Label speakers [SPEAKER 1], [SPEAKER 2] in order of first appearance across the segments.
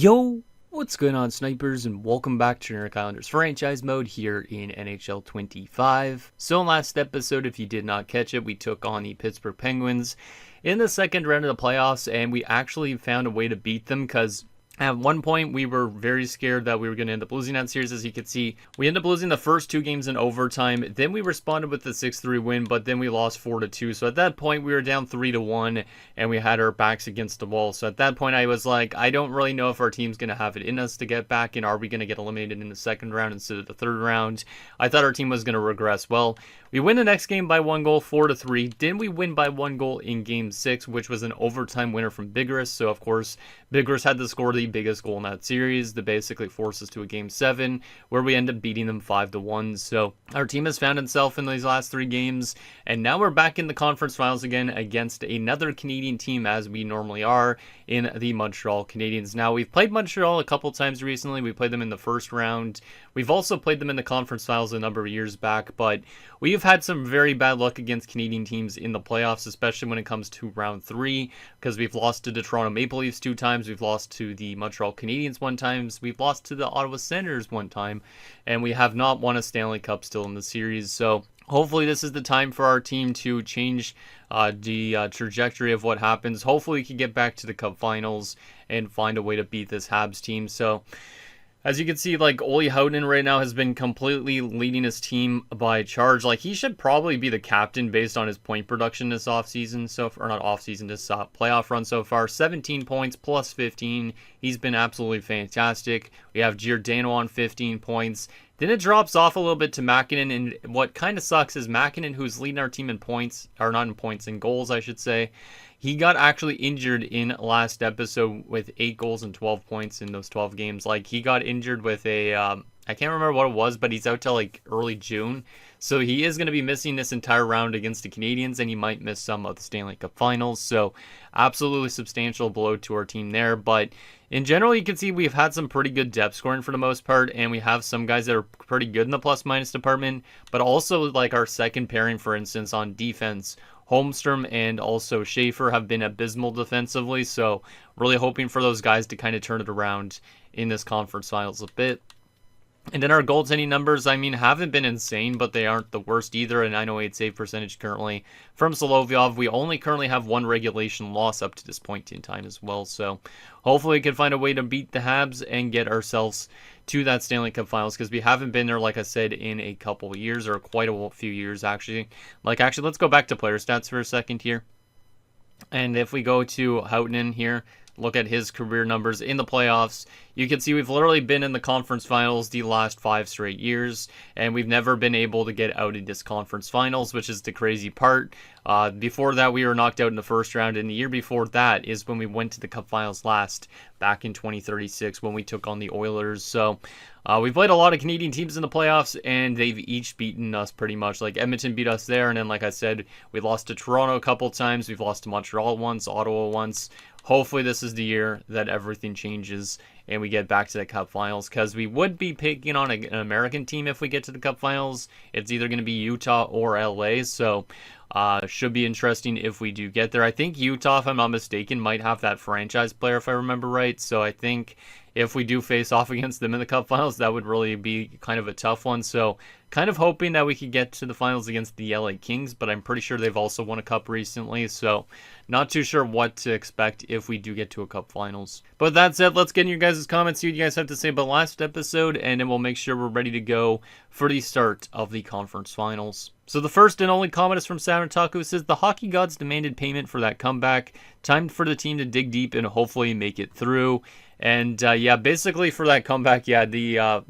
[SPEAKER 1] Yo, what's going on, snipers, and welcome back to New York Islanders franchise mode here in NHL 25. So in last episode, if you did not catch it, we took on the Pittsburgh Penguins in the second round of the playoffs, and we actually found a way to beat them because at one point, we were very scared that we were going to end up losing that series. As you can see, we ended up losing the first two games in overtime. Then we responded with the 6-3 win, but then we lost 4-2. So at that point, we were down 3-1, and we had our backs against the wall. So at that point, I was like, I don't really know if our team's going to have it in us to get back, and are we going to get eliminated in the second round instead of the third round? I thought our team was going to regress. Well, we win the next game by 1 goal, 4-3. Then we win by 1 goal in Game 6, which was an overtime winner from Bigris. So, of course, Bigris had to score the biggest goal in that series that basically forced us to a Game 7, where we end up beating them 5-1. So, our team has found itself in these last 3 games, and now we're back in the conference finals again against another Canadian team, as we normally are, in the Montreal Canadiens. Now, we've played Montreal a couple times recently. We played them in the first round. We've also played them in the conference finals a number of years back, but we've had some very bad luck against Canadian teams in the playoffs, especially when it comes to round 3, because we've lost to the Toronto Maple Leafs 2 times, we've lost to the Montreal Canadiens 1 time, we've lost to the Ottawa Senators 1 time, and we have not won a Stanley Cup still in the series. So hopefully this is the time for our team to change the trajectory of what happens. Hopefully we can get back to the Cup finals and find a way to beat this Habs team. So as you can see, like, Olli Houghton right now has been completely leading his team by charge. Like, he should probably be the captain based on his point production this offseason, or not offseason, this playoff run so far. 17 points plus 15. He's been absolutely fantastic. We have Giordano on 15 points. Then it drops off a little bit to Mäkinen, and what kind of sucks is Mäkinen, who's leading our team in points, or not in points, in goals, I should say. He got actually injured in last episode with 8 goals and 12 points in those 12 games. Like, he got injured with a, I can't remember what it was, but he's out till like early June. So he is going to be missing this entire round against the Canadiens, and he might miss some of the Stanley Cup Finals. So absolutely substantial blow to our team there. But in general, you can see we've had some pretty good depth scoring for the most part, and we have some guys that are pretty good in the plus-minus department. But also, like, our second pairing, for instance, on defense, Holmstrom and also Schaefer have been abysmal defensively, so really hoping for those guys to kind of turn it around in this conference finals a bit. And then our goaltending numbers, I mean, haven't been insane, but they aren't the worst either. A 908 save percentage currently from Solovyov. We only currently have 1 regulation loss up to this point in time as well. So hopefully we can find a way to beat the Habs and get ourselves to that Stanley Cup Finals, because we haven't been there, like I said, in a couple of years, or quite a few years, actually. Actually, let's go back to player stats for a second here. And if we go to Houghton here, look at his career numbers in the playoffs, you can see we've literally been in the conference finals the last 5 straight years, and we've never been able to get out of this conference finals, which is the crazy part. Before that, we were knocked out in the first round, and the year before that is when we went to the Cup Finals last, back in 2036, when we took on the Oilers. So we've played a lot of Canadian teams in the playoffs, and they've each beaten us pretty much. Like, Edmonton beat us there, and then, like I said, we lost to Toronto a couple times, we've lost to Montreal once, Ottawa once. Hopefully this is the year that everything changes and we get back to the Cup Finals, because we would be picking on an American team if we get to the Cup Finals. It's either going to be Utah or LA, so should be interesting if we do get there. I think Utah, if I'm not mistaken, might have that franchise player, if I remember right. So I think if we do face off against them in the Cup Finals, that would really be kind of a tough one. So kind of hoping that we could get to the finals against the LA Kings, but I'm pretty sure they've also won a cup recently, so not too sure what to expect if we do get to a Cup Finals. But with that said, let's get in your guys' comments, see what you guys have to say about last episode, and then we'll make sure we're ready to go for the start of the conference finals. So the first and only comment is from Saturn Taku. It says, the hockey gods demanded payment for that comeback. Time for the team to dig deep and hopefully make it through. And yeah, basically for that comeback, yeah, the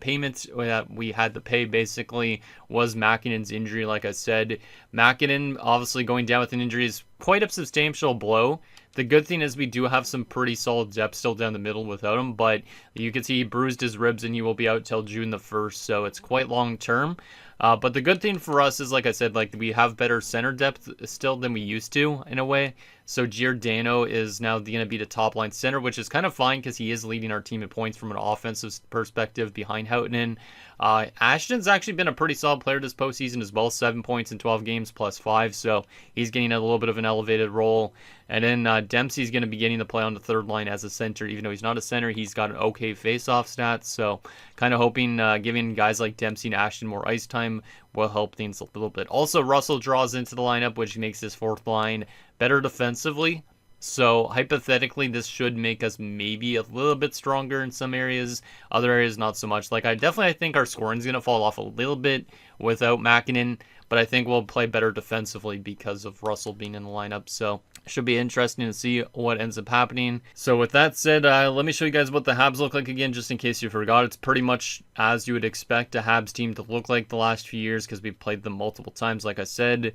[SPEAKER 1] payment that we had to pay basically was Mäkinen's injury. Like I said, Mäkinen obviously going down with an injury is quite a substantial blow. The good thing is we do have some pretty solid depth still down the middle without him, but you can see he bruised his ribs and he will be out till June the 1st, so it's quite long term. But the good thing for us is, like I said, like, we have better center depth still than we used to, in a way. So Giordano is now going to be the top line center, which is kind of fine because he is leading our team in points from an offensive perspective behind Houghton. Ashton's actually been a pretty solid player this postseason as well, 7 points in 12 games plus 5, so he's getting a little bit of an elevated role. And then Dempsey's going to be getting to play on the third line as a center. Even though he's not a center, he's got an okay face-off stats, so kind of hoping giving guys like Dempsey and Ashton more ice time will help things a little bit. Also, Russell draws into the lineup, which makes his fourth line better defensively. So hypothetically, this should make us maybe a little bit stronger in some areas. Other areas, not so much. Like, I think our scoring is going to fall off a little bit without Mäkinen, but I think we'll play better defensively because of Russell being in the lineup. So it should be interesting to see what ends up happening. So with that said, let me show you guys what the Habs look like again, just in case you forgot. It's pretty much as you would expect a Habs team to look like the last few years because we've played them multiple times, like I said.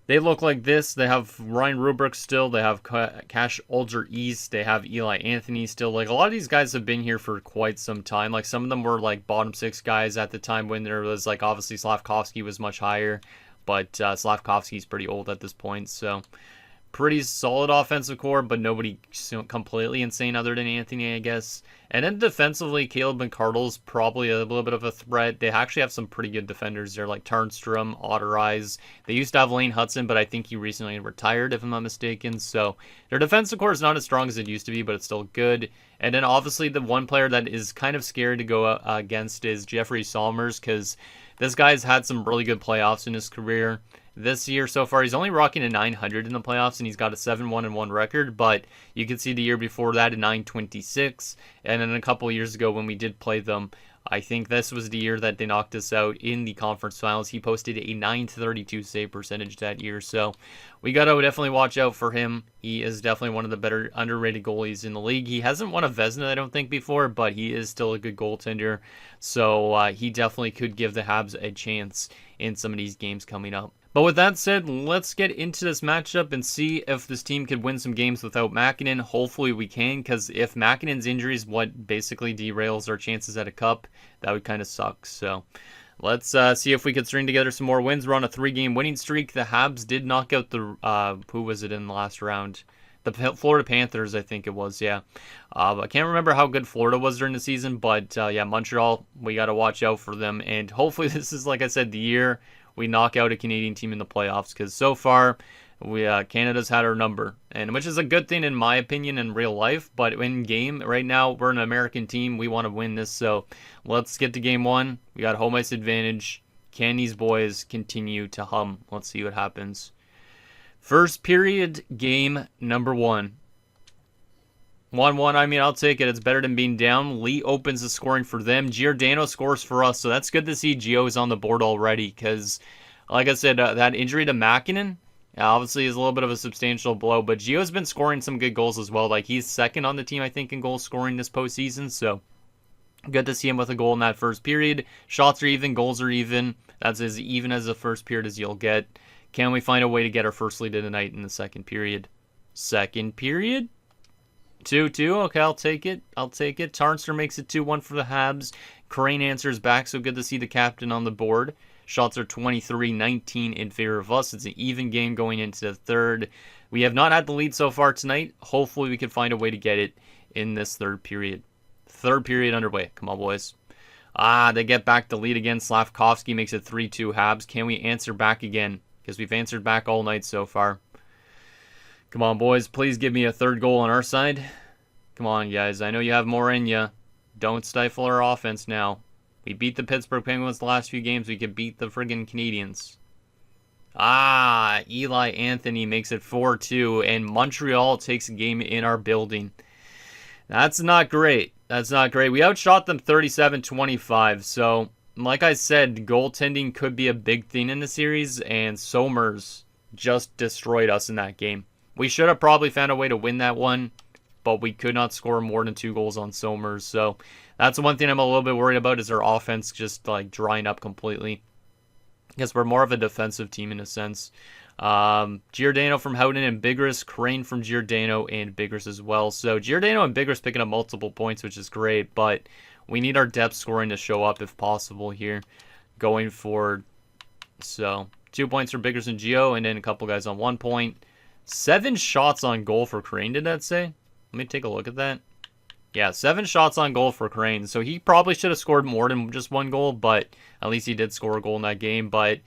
[SPEAKER 1] They look like this. They have Ryan Rubrick still. They have Cash Ulger East. They have Eli Anthony still. Like, a lot of these guys have been here for quite some time. Like, some of them were, like, bottom six guys at the time when there was, like, obviously Slavkovsky was much higher. But Slavkovsky's pretty old at this point, so pretty solid offensive core, but nobody completely insane other than Anthony, I guess. And then defensively, Caleb McArdle's probably a little bit of a threat. They actually have some pretty good defenders there, like Tarnstrom, Ottereiz. They used to have Lane Hudson, but I think he recently retired, if I'm not mistaken. So their defensive core is not as strong as it used to be, but it's still good. And then obviously the one player that is kind of scary to go against is Jeffrey Salmers, because this guy's had some really good playoffs in his career. This year so far, he's only rocking a 900 in the playoffs, and he's got a 7-1-1 record, but you can see the year before that a 926, and then a couple years ago when we did play them, I think this was the year that they knocked us out in the conference finals. He posted a 932 save percentage that year, so we got to definitely watch out for him. He is definitely one of the better underrated goalies in the league. He hasn't won a Vezina, I don't think, before, but he is still a good goaltender, so he definitely could give the Habs a chance in some of these games coming up. But with that said, let's get into this matchup and see if this team could win some games without Mäkinen. Hopefully we can, because if Mäkinen's injury is what basically derails our chances at a cup, that would kind of suck. So let's see if we could string together some more wins. We're on a 3-game winning streak. The Habs did knock out the, who was it in the last round? The Florida Panthers, I think it was, yeah. I can't remember how good Florida was during the season, but yeah, Montreal, we got to watch out for them. And hopefully this is, like I said, the year we knock out a Canadian team in the playoffs, because so far Canada's had our number, and which is a good thing in my opinion in real life, but in game right now we're an American team. We want to win this, so let's get to game one. We got home ice advantage. Can these boys continue to hum? Let's see what happens. First period, game number 1. 1-1, I mean, I'll take it. It's better than being down. Lee opens the scoring for them. Giordano scores for us, so that's good to see Gio is on the board already, because, like I said, that injury to Mäkinen obviously is a little bit of a substantial blow, but Gio's been scoring some good goals as well. Like, he's second on the team, I think, in goal scoring this postseason, so good to see him with a goal in that first period. Shots are even, goals are even. That's as even as the first period as you'll get. Can we find a way to get our first lead of the night in the second period? Second period? 2-2. Okay, I'll take it. Tarnster makes it 2-1 for the Habs. Crane answers back, so good to see the captain on the board. Shots are 23-19 in favor of us. It's an even game going into the third. We have not had the lead so far tonight. Hopefully we can find a way to get it in this third period. Third period underway. Come on, boys. They get back the lead again. Slavkovsky makes it 3-2 Habs. Can we answer back again? Because we've answered back all night so far. Come on, boys. Please give me a third goal on our side. Come on, guys. I know you have more in you. Don't stifle our offense now. We beat the Pittsburgh Penguins the last few games. We could beat the friggin' Canadiens. Eli Anthony makes it 4-2, and Montreal takes a game in our building. That's not great. We outshot them 37-25, so like I said, goaltending could be a big thing in the series, and Somers just destroyed us in that game. We should have probably found a way to win that one, but we could not score more than 2 goals on Somers. So that's the one thing I'm a little bit worried about, is our offense just like drying up completely. Because we're more of a defensive team in a sense. Giordano from Houghton and Bigris, Crane from Giordano and Bigris as well. So Giordano and Bigris picking up multiple points, which is great, but we need our depth scoring to show up if possible here going forward. So 2 points for Bigris and Gio, and then a couple guys on 1 point. 7 shots on goal for Crane, did that say? Let me take a look at that. Yeah, 7 shots on goal for Crane. So he probably should have scored more than just 1 goal, but at least he did score a goal in that game. But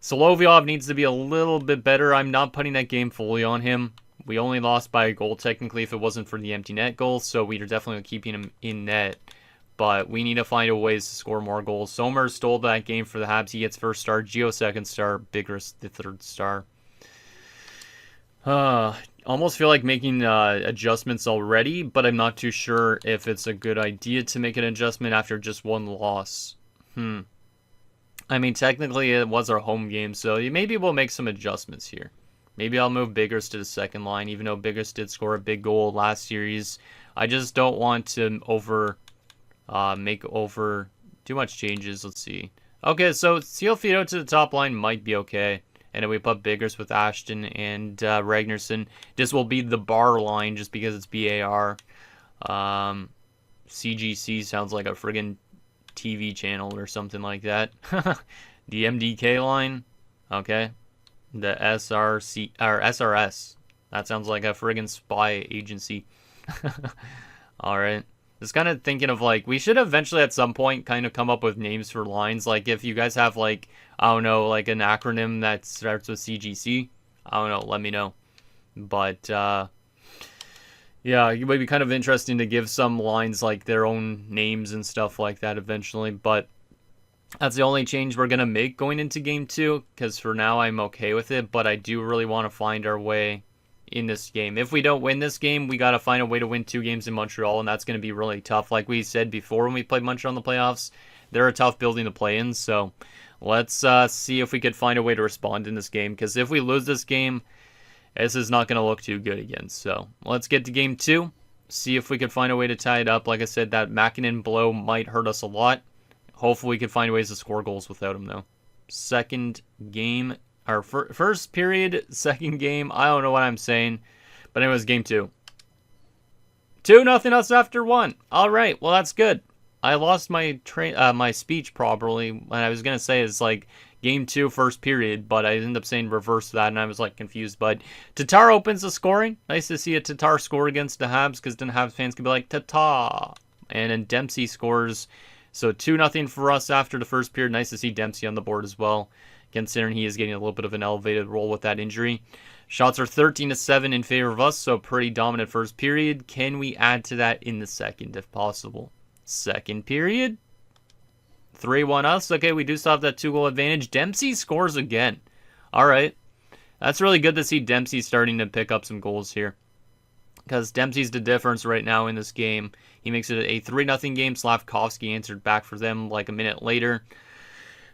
[SPEAKER 1] Solovyov needs to be a little bit better. I'm not putting that game fully on him. We only lost by a goal, technically, if it wasn't for the empty net goal. So we are definitely keeping him in net. But we need to find a ways to score more goals. Sommer stole that game for the Habs. He gets first star. Gio second star. Bigris the third star. Almost feel like making adjustments already, but I'm not too sure if it's a good idea to make an adjustment after just 1 loss. I mean, technically it was our home game, so maybe we'll make some adjustments here. Maybe I'll move Bigris to the second line, even though Bigris did score a big goal last series. I just don't want to make too much changes. Let's see. Okay, so Ciofito to the top line might be okay. And then we put Bigris with Ashton and Ragnarsson. This will be the bar line just because it's BAR. CGC sounds like a friggin' TV channel or something like that. The MDK line. Okay. The SRC or SRS. That sounds like a friggin' spy agency. Alright. Just kind of thinking of like, we should eventually at some point kind of come up with names for lines. Like if you guys have like, I don't know, like an acronym that starts with CGC, I don't know, let me know. But yeah, it would be kind of interesting to give some lines like their own names and stuff like that eventually. But that's the only change we're going to make going into game 2. Because for now I'm okay with it. But I do really want to find our way in this game. If we don't win this game, we got to find a way to win 2 games in Montreal, and that's going to be really tough. Like we said before when we played Montreal in the playoffs, they're a tough building to play in, so let's see if we could find a way to respond in this game, because if we lose this game, this is not going to look too good again. So let's get to game 2, see if we could find a way to tie it up. Like I said, that Mäkinen blow might hurt us a lot. Hopefully we can find ways to score goals without him, though. Second game. Our first period, second game, I don't know what I'm saying. But anyways, game 2. 2-0 us after 1. Alright, well that's good. I lost my my speech probably. When I was going to say it's like game 2, first period. But I ended up saying reverse that and I was like confused. But Tatar opens the scoring. Nice to see a Tatar score against the Habs. Because then Habs fans can be like, Tatar. And then Dempsey scores. So 2-0 for us after the first period. Nice to see Dempsey on the board as well, considering he is getting a little bit of an elevated role with that injury. Shots are 13-7 in favor of us, so pretty dominant first period. Can we add to that in the second if possible? Second period? 3-1 us. Okay, we do still have that 2-goal advantage. Dempsey scores again. All right. That's really good to see Dempsey starting to pick up some goals here, because Dempsey's the difference right now in this game. He makes it a 3-0 game. Slavkovsky answered back for them like a minute later.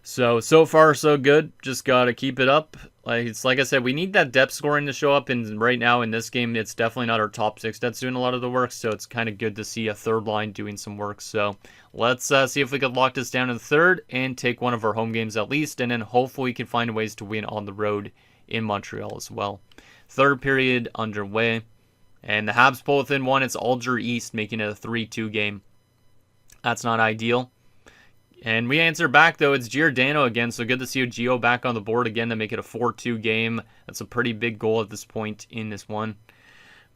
[SPEAKER 1] So far, so good. Just got to keep it up. Like I said, we need that depth scoring to show up. And right now in this game, it's definitely not our top 6 that's doing a lot of the work. So it's kind of good to see a third line doing some work. So let's see if we can lock this down in the third and take one of our home games at least. And then hopefully we can find ways to win on the road in Montreal as well. Third period underway. And the Habs pull within 1. It's Alger East making it a 3-2 game. That's not ideal. And we answer back, though. It's Giordano again, so good to see Gio back on the board again to make it a 4-2 game. That's a pretty big goal at this point in this one.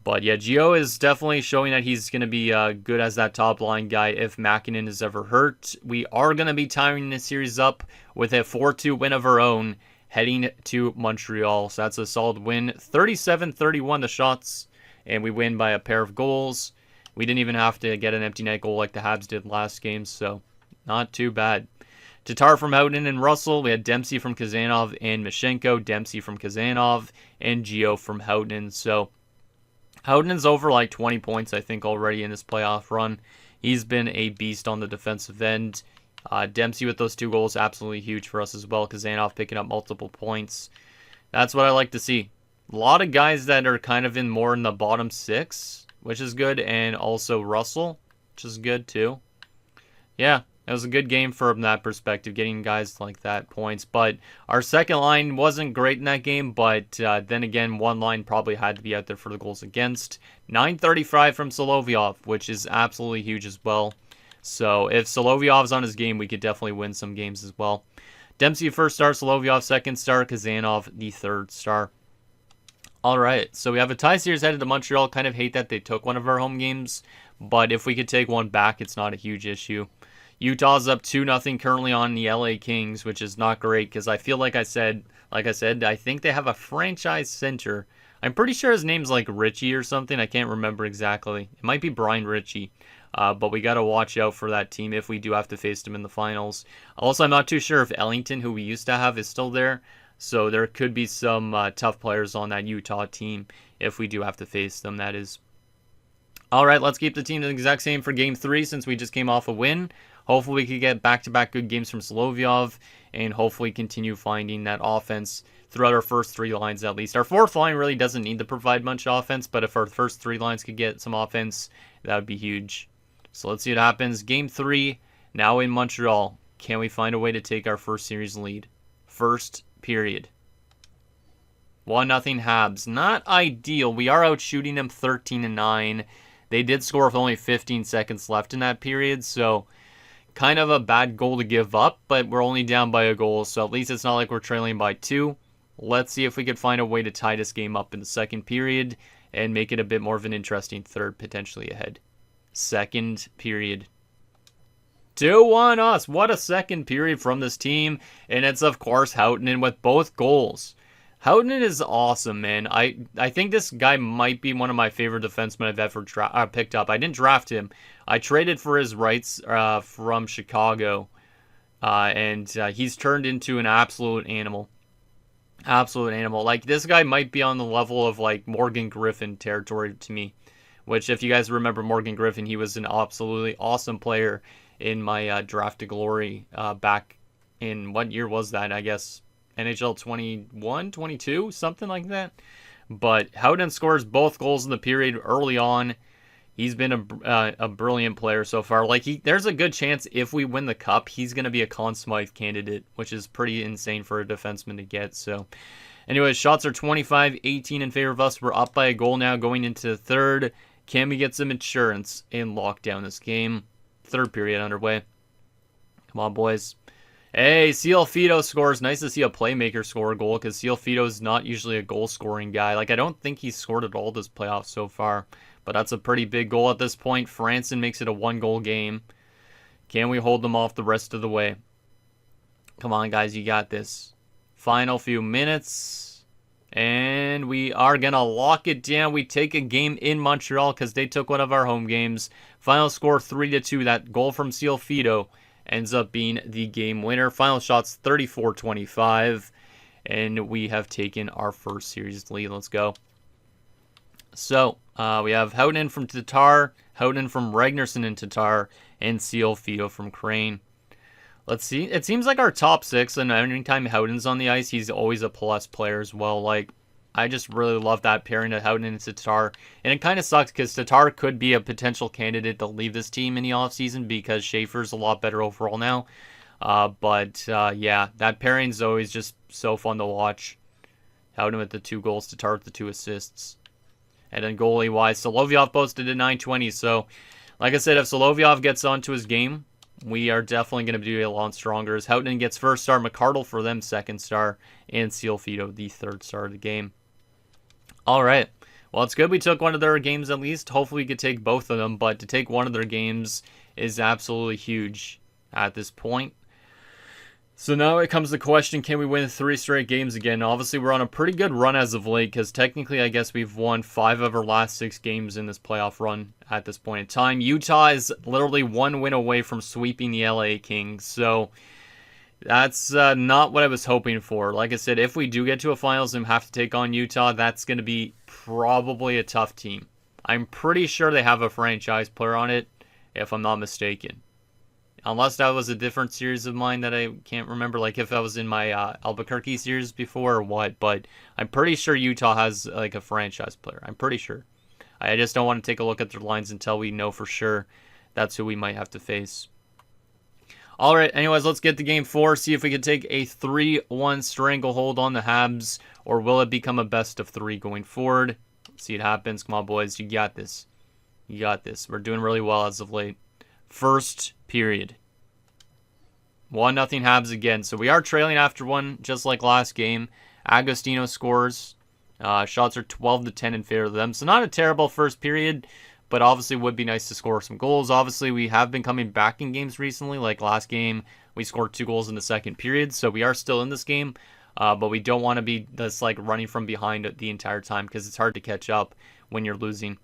[SPEAKER 1] But yeah, Gio is definitely showing that he's going to be good as that top line guy if Mäkinen is ever hurt. We are going to be tying this series up with a 4-2 win of our own heading to Montreal. So that's a solid win. 37-31 the shots, and we win by a pair of goals. We didn't even have to get an empty net goal like the Habs did last game, so not too bad. Tatar from Houghton and Russell. We had Dempsey from Kazanov and Mishenko. Dempsey from Kazanov and Gio from Houghton. So Houghton's over like 20 points, I think, already in this playoff run. He's been a beast on the defensive end. Dempsey with those 2 goals, absolutely huge for us as well. Kazanov picking up multiple points. That's what I like to see. A lot of guys that are kind of in more in the bottom 6, which is good. And also Russell, which is good too. Yeah, it was a good game from that perspective, getting guys like that points. But our second line wasn't great in that game. But then again, one line probably had to be out there for the goals against. 935 from Solovyov, which is absolutely huge as well. So if Solovyov's on his game, we could definitely win some games as well. Dempsey first star, Solovyov second star, Kazanov the third star. All right, so we have a tie series headed to Montreal. Kind of hate that they took one of our home games, but if we could take one back, it's not a huge issue. Utah's up 2-0 currently on the LA Kings, which is not great because I feel like I said, I think they have a franchise center. I'm pretty sure his name's like Richie or something. I can't remember exactly. It might be Brian Ritchie. But we got to watch out for that team if we do have to face them in the finals. Also, I'm not too sure if Ellington, who we used to have, is still there. So there could be some tough players on that Utah team if we do have to face them, that is. All right, let's keep the team the exact same for Game 3 since we just came off a win. Hopefully we could get back-to-back good games from Solovyov and hopefully continue finding that offense throughout our first three lines at least. Our fourth line really doesn't need to provide much offense, but if our first three lines could get some offense, that would be huge. So let's see what happens. Game 3, now in Montreal. Can we find a way to take our first series lead? First period. 1-0 Habs. Not ideal. We are out shooting them 13-9. They did score with only 15 seconds left in that period, so kind of a bad goal to give up, but we're only down by a goal, so at least it's not like we're trailing by 2. Let's see if we could find a way to tie this game up in the second period and make it a bit more of an interesting third potentially ahead. Second period. 2-1 us. What a second period from this team, and it's of course Houghton with both goals. Houghton is awesome, man. I think this guy might be one of my favorite defensemen I've ever picked up. I didn't draft him. I traded for his rights from Chicago, and he's turned into an absolute animal. Absolute animal. Like, this guy might be on the level of, like, Morgan Griffin territory to me, which, if you guys remember Morgan Griffin, he was an absolutely awesome player in my draft to glory back in, what year was that, I guess? NHL 21, 22, something like that. But Houghton scores both goals in the period early on. He's been a brilliant player so far. Like, there's a good chance if we win the cup, he's going to be a Conn Smythe candidate, which is pretty insane for a defenseman to get. So, anyways, shots are 25-18 in favor of us. We're up by a goal now going into the third. Can we get some insurance and lock down this game? Third period underway. Come on, boys. Hey, Cialfito scores. Nice to see a playmaker score a goal because Cialfito's not usually a goal-scoring guy. Like, I don't think he's scored at all this playoff so far, but that's a pretty big goal at this point. Franson makes it a one-goal game. Can we hold them off the rest of the way? Come on, guys, you got this. Final few minutes, and we are going to lock it down. We take a game in Montreal because they took one of our home games. Final score 3-2. That goal from Cialfito ends up being the game winner. Final shots 34-25, and we have taken our first series lead. Let's go. So we have Houghton from Tatar, Houghton from Ragnarsson and Tatar, and Cialfito from Crane. Let's see. It seems like our top six, and anytime Houghton's on the ice, he's always a plus player as well. Like, I just really love that pairing of Houghton and Tatar. And it kind of sucks because Tatar could be a potential candidate to leave this team in the offseason because Schaefer's a lot better overall now. Yeah, that pairing's always just so fun to watch. Houghton with the 2 goals, Tatar with the 2 assists. And then goalie-wise, Solovyov posted a 920. So, like I said, if Solovyov gets onto his game, we are definitely going to be a lot stronger. As Houghton gets first star, McArdle for them second star, and Cialfito the third star of the game. All right. Well, it's good we took one of their games at least. Hopefully we could take both of them, but to take one of their games is absolutely huge at this point. So now it comes to the question, can we win 3 straight games again? Obviously, we're on a pretty good run as of late, because technically, I guess we've won 5 of our last 6 games in this playoff run at this point in time. Utah is literally 1 win away from sweeping the LA Kings, so that's not what I was hoping for. Like I said, if we do get to a finals and have to take on Utah, that's going to be probably a tough team. I'm pretty sure they have a franchise player on it, if I'm not mistaken. Unless that was a different series of mine that I can't remember, like if I was in my Albuquerque series before or what. But I'm pretty sure Utah has like a franchise player. I'm pretty sure. I just don't want to take a look at their lines until we know for sure that's who we might have to face. All right, anyways, let's get to Game 4. See if we can take a 3-1 stranglehold on the Habs, or will it become a best of 3 going forward? Let's see what happens. Come on, boys. You got this. You got this. We're doing really well as of late. First period. 1-0 Habs again. So we are trailing after one, just like last game. Agostino scores. Shots are 12-10 in favor of them. So not a terrible first period, but obviously would be nice to score some goals. Obviously, we have been coming back in games recently. Like last game, we scored 2 goals in the second period. So we are still in this game, but we don't want to be just like running from behind the entire time because it's hard to catch up when you're losing.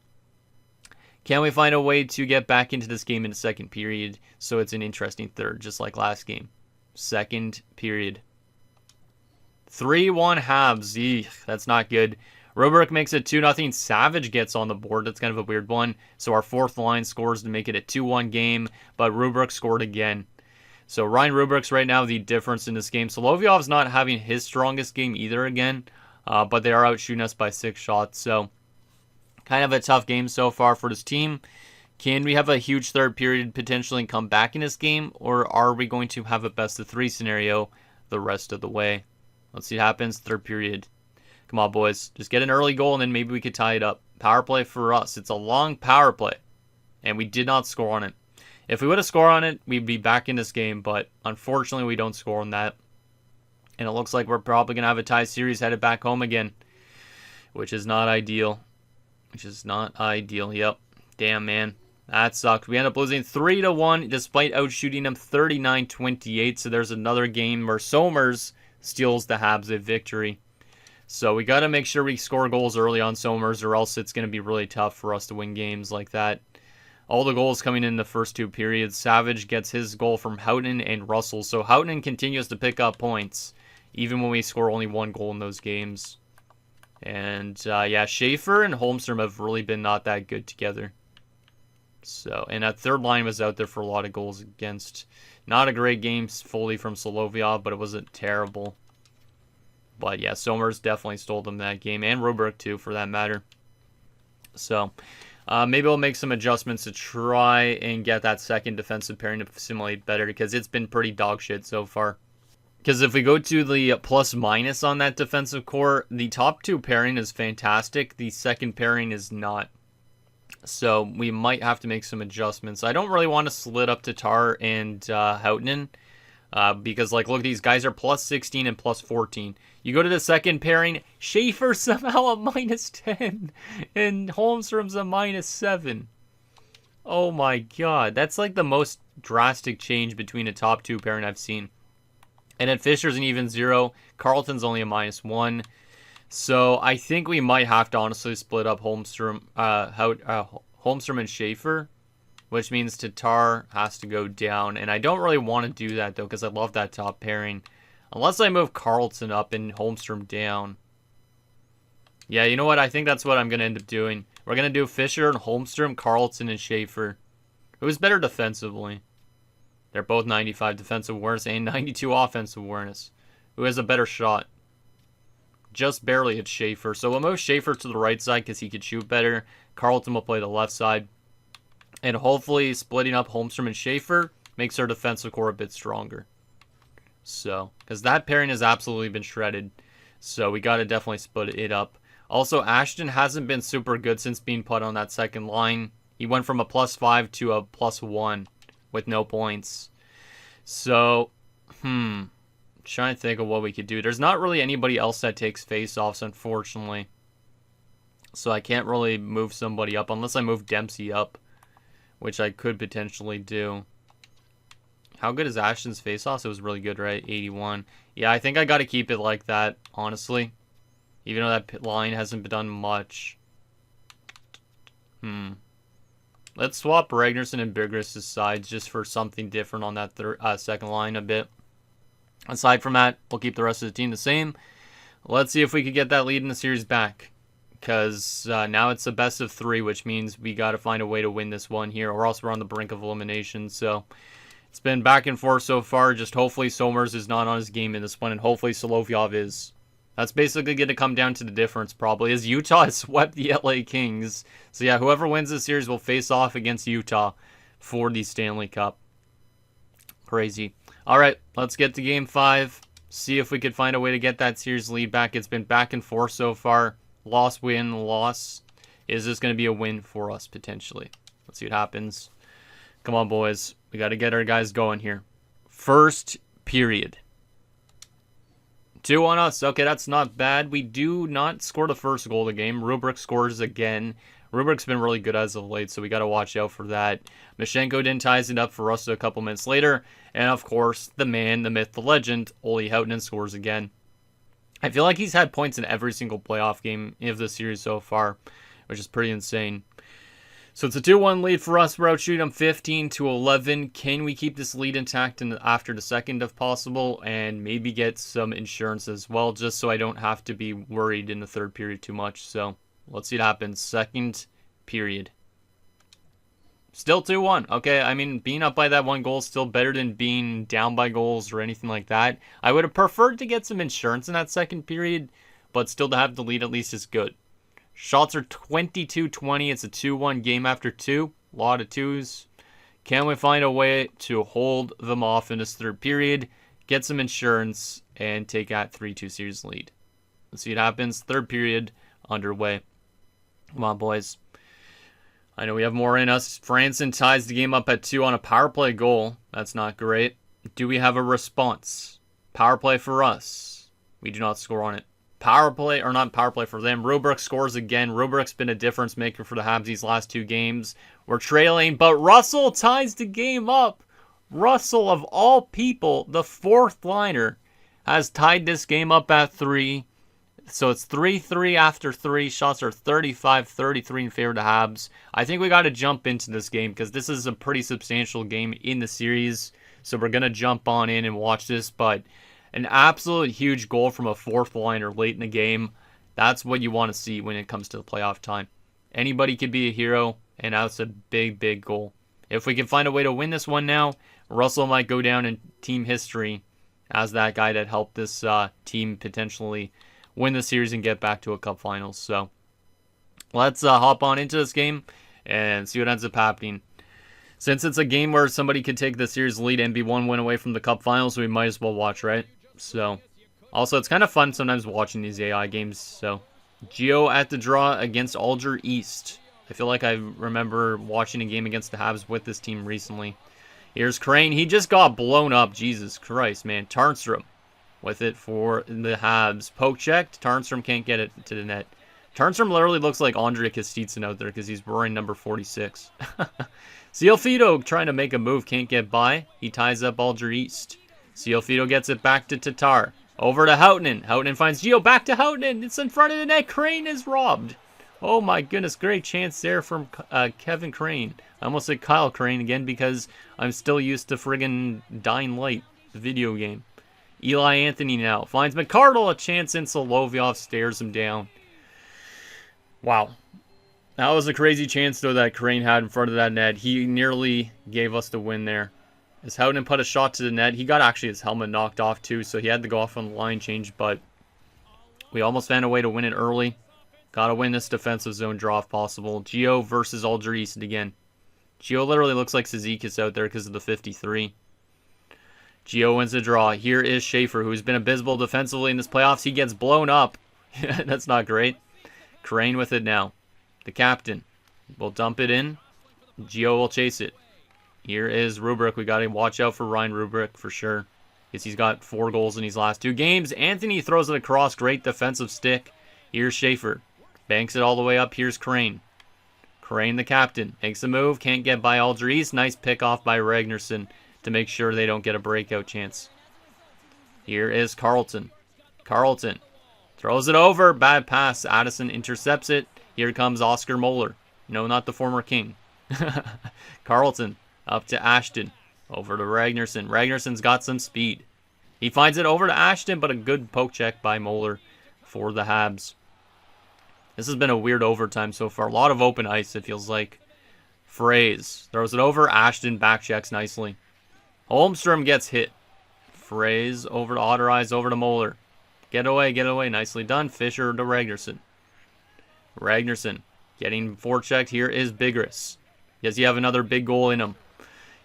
[SPEAKER 1] Can we find a way to get back into this game in the second period so it's an interesting third, just like last game? Second period. 3-1 Habs. Eek, that's not good. Roberk makes it 2-0. Savage gets on the board. That's kind of a weird one. So our fourth line scores to make it a 2-1 game, but Roberk scored again. So Ryan Rubrick's right now the difference in this game. Solovyov's not having his strongest game either again, but they are out shooting us by 6 shots. So kind of a tough game so far for this team. Can we have a huge third period potentially and come back in this game, or are we going to have a best of 3 scenario the rest of the way? Let's see what happens. Third period. Come on, boys. Just get an early goal, and then maybe we could tie it up. Power play for us. It's a long power play, and we did not score on it. If we would have scored on it, we'd be back in this game, but unfortunately, we don't score on that. And it looks like we're probably going to have a tie series headed back home again, which is not ideal. Yep. Damn, man. That sucked. We end up losing 3-1 despite outshooting them 39-28. So there's another game where Somers steals the Habs a victory. So we got to make sure we score goals early on Somers, or else it's going to be really tough for us to win games like that. All the goals coming in the first 2 periods. Savage gets his goal from Houghton and Russell. So Houghton continues to pick up points, even when we score only 1 goal in those games. And yeah, Schaefer and Holmstrom have really been not that good together. So, and that third line was out there for a lot of goals against. Not a great game fully from Solovyov, but it wasn't terrible. But yeah, Somers definitely stole them that game, and Roberk too, for that matter. So, maybe we'll make some adjustments to try and get that second defensive pairing to simulate better, because it's been pretty dog shit so far. Because if we go to the plus-minus on that defensive core, the top 2 pairing is fantastic. The second pairing is not. So we might have to make some adjustments. I don't really want to split up Tatar and Houghton. Because, like, look, these guys are plus 16 and plus 14. You go to the second pairing, Schaefer somehow a minus 10. And Holmstrom's a minus 7. Oh my god. That's like the most drastic change between a top 2 pairing I've seen. And then Fisher's an even 0. Carlton's only a minus 1. So I think we might have to honestly split up Holmstrom and Schaefer, which means Tatar has to go down. And I don't really want to do that, though, because I love that top pairing. Unless I move Carlton up and Holmstrom down. Yeah, you know what? I think that's what I'm going to end up doing. We're going to do Fisher and Holmstrom, Carlton and Schaefer. Who's better defensively? They're both 95 defensive awareness and 92 offensive awareness. Who has a better shot? Just barely at Schaefer. So we'll move Schaefer to the right side because he could shoot better. Carlton will play the left side. And hopefully splitting up Holmstrom and Schaefer makes our defensive core a bit stronger. So, because that pairing has absolutely been shredded. So we got to definitely split it up. Also, Ashton hasn't been super good since being put on that second line. He went from a plus 5 to a plus 1 with no points. So, trying to think of what we could do. There's not really anybody else that takes face-offs, unfortunately. So I can't really move somebody up unless I move Dempsey up, which I could potentially do. How good is Ashton's face-offs? It was really good, right? 81. Yeah, I think I got to keep it like that, honestly. Even though that line hasn't done much. Let's swap Ragnarsson and Bigris' sides just for something different on that second line a bit. Aside from that, we'll keep the rest of the team the same. Let's see if we could get that lead in the series back. Because now it's a best of 3, which means we got to find a way to win this one here, or else we're on the brink of elimination. So it's been back and forth so far. Just hopefully Somers is not on his game in this one, and hopefully Solovyov is. That's basically going to come down to the difference, probably, as Utah has swept the LA Kings. So yeah, whoever wins this series will face off against Utah for the Stanley Cup. Crazy. All right, let's get to Game 5. See if we could find a way to get that series lead back. It's been back and forth so far. Loss, win, loss. Is this going to be a win for us, potentially? Let's see what happens. Come on, boys. We got to get our guys going here. First period. 2 on us. Okay, that's not bad. We do not score the first goal of the game. Rubric scores again. Rubric's been really good as of late, so we got to watch out for that. Mashenko then ties it up for us a couple minutes later. And, of course, the man, the myth, the legend, Olli Houtonen scores again. I feel like he's had points in every single playoff game of the series so far, which is pretty insane. So it's a 2-1 lead for us. We're outshooting them 15-11. Can we keep this lead intact after the second if possible? And maybe get some insurance as well, just so I don't have to be worried in the third period too much. So let's see what happens. Second period. Still 2-1. Okay, I mean, being up by that 1 goal is still better than being down by goals or anything like that. I would have preferred to get some insurance in that second period, but still to have the lead at least is good. Shots are 22-20. It's a 2-1 game after 2. A lot of 2s. Can we find a way to hold them off in this third period, get some insurance, and take that 3-2 series lead? Let's see what happens. Third period underway. Come on, boys. I know we have more in us. Franson ties the game up at 2 on a power play goal. That's not great. Do we have a response? Power play for us. We do not score on it. Power play, or not power play for them. Rubric scores again. Rubric's been a difference maker for the Habs these last 2 games. We're trailing, but Russell ties the game up. Russell, of all people, the 4th liner, has tied this game up at 3. So it's 3-3 after 3. Shots are 35-33 in favor of the Habs. I think we got to jump into this game because this is a pretty substantial game in the series. So we're going to jump on in and watch this, but an absolute huge goal from a 4th liner late in the game. That's what you want to see when it comes to the playoff time. Anybody could be a hero, and that's a big, big goal. If we can find a way to win this one now, Russell might go down in team history as that guy that helped this team potentially win the series and get back to a cup finals. So let's hop on into this game and see what ends up happening. Since it's a game where somebody could take the series lead and be 1 win away from the cup finals, we might as well watch, right? So, also, it's kind of fun sometimes watching these AI games. So, Gio at the draw against Alger East. I feel like I remember watching a game against the Habs with this team recently. Here's Crane. He just got blown up. Jesus Christ, man. Tarnstrom with it for the Habs. Poke checked. Tarnstrom can't get it to the net. Tarnstrom literally looks like Andre Kostitsyn out there because he's wearing number 46. Cialfido trying to make a move, can't get by. He ties up Alger East. Cialfido gets it back to Tatar. Over to Houtonen. Houtonen finds Gio. Back to Houtonen. It's in front of the net. Crane is robbed. Oh my goodness. Great chance there from Kevin Crane. I almost said Kyle Crane again because I'm still used to friggin' Dying Light, the video game. Eli Anthony now finds McCardle. A chance in. Solovyov stares him down. Wow. That was a crazy chance, though, that Crane had in front of that net. He nearly gave us the win there. As Houtonen put a shot to the net, he got actually his helmet knocked off, too, so he had to go off on the line change, but we almost found a way to win it early. Got to win this defensive zone draw if possible. Gio versus Alger East again. Gio literally looks like Cizikas out there because of the 53. Gio wins the draw. Here is Schaefer, who's been abysmal defensively in this playoffs. He gets blown up. That's not great. Crane with it now. The captain will dump it in. Gio will chase it. Here is Rubric. We got to watch out for Ryan Rubric for sure, because he's got 4 goals in these last 2 games. Anthony throws it across. Great defensive stick. Here's Schaefer. Banks it all the way up. Here's Crane. Crane, the captain, makes a move. Can't get by Alger East. Nice pick off by Ragnarsson to make sure they don't get a breakout chance. Here is Carlton. Carlton throws it over. Bad pass. Addison intercepts it. Here comes Oscar Moeller. No, not the former king. Carlton up to Ashton. Over to Ragnarsson. Ragnarsson's got some speed. He finds it over to Ashton, but a good poke check by Moeller for the Habs. This has been a weird overtime so far. A lot of open ice, it feels like. Fraze throws it over. Ashton back checks nicely. Holmstrom gets hit. Fraze over to Ottereiz, over to Moeller. Get away, get away. Nicely done. Fisher to Ragnarsson. Ragnarsson getting forechecked. Here is Bigris. Does he have another big goal in him?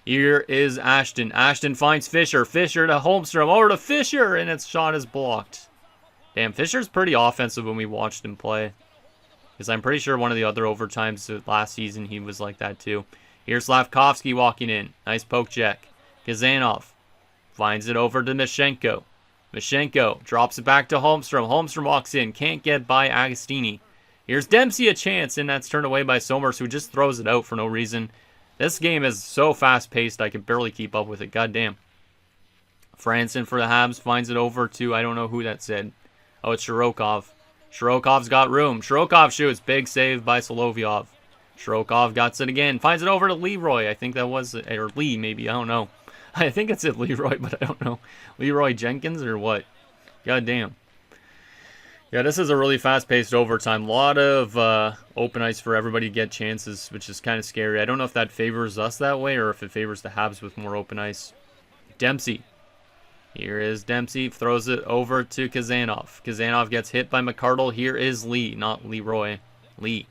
[SPEAKER 1] Here is Ashton. Ashton finds Fisher. Fisher to Holmstrom. Over to Fisher, and its shot is blocked. Damn, Fisher's pretty offensive when we watched him play. Because I'm pretty sure one of the other overtimes last season he was like that too. Here's Slavkovsky walking in. Nice poke check. Kazanov finds it over to Mishenko. Mashenko drops it back to Holmstrom. Holmstrom walks in. Can't get by Agostini. Here's Dempsey a chance, and that's turned away by Somers, who just throws it out for no reason. This game is so fast-paced, I can barely keep up with it. Goddamn. Franson for the Habs finds it over to, I don't know who that said. Oh, it's Shirokov. Shirokov's got room. Shirokov shoots. Big save by Solovyov. Shirokov got it again. Finds it over to Leroy. I think that was, or Lee maybe, I don't know. I think it said Leroy, but I don't know. Leroy Jenkins or what? Goddamn. Yeah, this is a really fast-paced overtime. A lot of open ice for everybody to get chances, which is kind of scary. I don't know if that favors us that way or if it favors the Habs with more open ice. Dempsey. Here is Dempsey. Throws it over to Kazanov. Kazanov gets hit by McArdle. Here is Lee, not Leroy. Lee.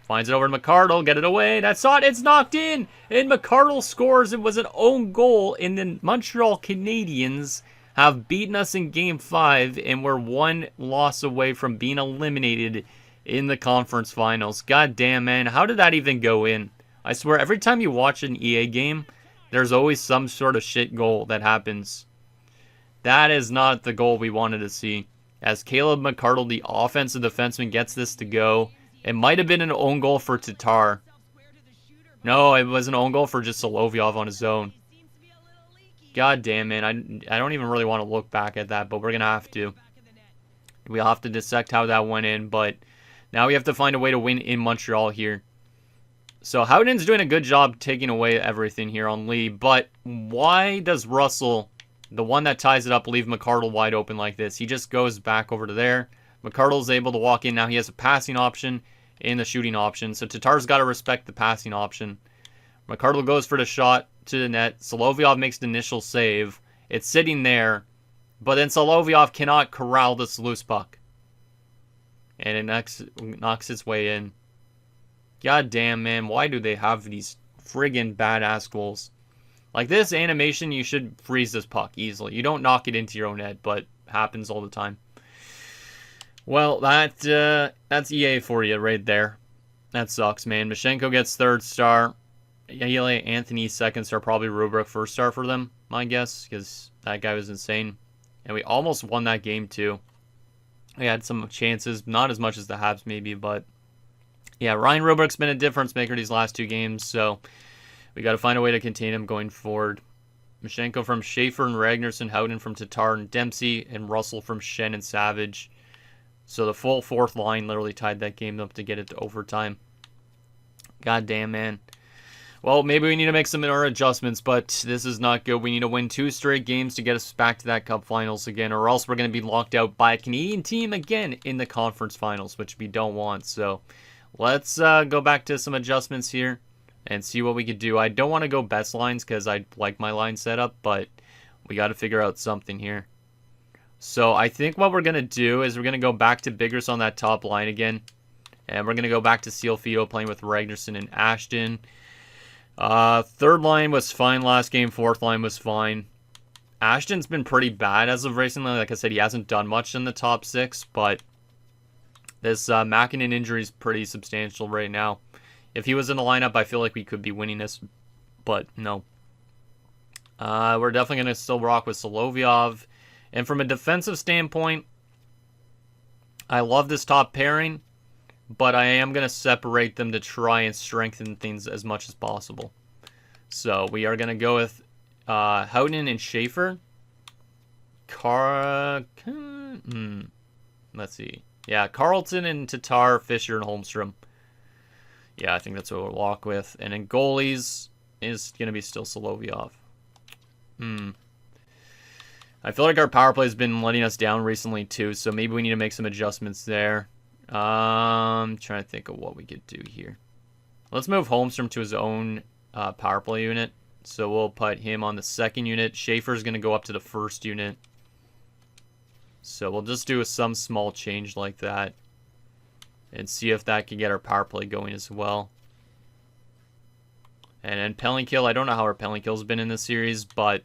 [SPEAKER 1] Finds it over to McArdle. Get it away. That's shot. It's knocked in. And McArdle scores. It was an own goal. And the Montreal Canadiens have beaten us in Game 5, and we're one loss away from being eliminated in the conference finals. God damn, man. How did that even go in? I swear, every time you watch an EA game, there's always some sort of shit goal that happens. That is not the goal we wanted to see. As Caleb McArdle, the offensive defenseman, gets this to go. It might have been an own goal for Tatar. No, it was an own goal for just Solovyov on his own. God damn, man. I don't even really want to look back at that, but we're going to have to. We'll have to dissect how that went in, but now we have to find a way to win in Montreal here. So Howden's doing a good job taking away everything here on Lee, but why does Russell, the one that ties it up, leave McArdle wide open like this? He just goes back over to there. McArdle's able to walk in. Now he has a passing option and the shooting option, so Tatar's got to respect the passing option. McArdle goes for the shot to the net. Solovyov makes the initial save. It's sitting there, but then Solovyov cannot corral this loose puck. And it knocks its way in. God damn, man. Why do they have these friggin' badass goals? Like this animation, you should freeze this puck easily. You don't knock it into your own net, but happens all the time. Well, that's EA for you right there. That sucks, man. Mashenko gets third star. Yele Anthony second star, probably Rubrick first star for them, my guess, because that guy was insane. And we almost won that game too. We had some chances, not as much as the Habs maybe, but yeah, Ryan Rubrick's been a difference maker these last two games, so we got to find a way to contain him going forward. Mashenko from Schaefer and Ragnarsson, Howden from Tatar and Dempsey, and Russell from Shen and Savage. So the full fourth line literally tied that game up to get it to overtime. God damn, man. Well, maybe we need to make some more adjustments, but this is not good. We need to win 2 straight games to get us back to that Cup Finals again, or else we're going to be locked out by a Canadian team again in the Conference Finals, which we don't want. So let's go back to some adjustments here and see what we could do. I don't want to go best lines because I like my line setup, but we got to figure out something here. So I think what we're going to do is we're going to go back to Biggers on that top line again, and we're going to go back to Seal Fido playing with Ragnarsson and Ashton. Third line was fine last game. Fourth line was fine. Ashton's been pretty bad as of recently. Like I said, he hasn't done much in the top 6, but this Mackinnon injury is pretty substantial right now. If he was in the lineup, I feel like we could be winning this, but no. We're definitely going to still rock with Solovyov. And from a defensive standpoint, I love this top pairing, but I am going to separate them to try and strengthen things as much as possible. So we are going to go with Howden and Schaefer. Let's see. Yeah, Carlton and Tatar, Fisher and Holmstrom. Yeah, I think that's what we'll walk with. And then goalies is going to be still Solovyov. I feel like our power play has been letting us down recently too, so maybe we need to make some adjustments there. Trying to think of what we could do here. Let's move Holmstrom to his own power play unit. So we'll put him on the second unit. Schaefer's going to go up to the first unit. So we'll just do some small change like that and see if that can get our power play going as well. And then penalty kill. I don't know how our penalty kill has been in this series, but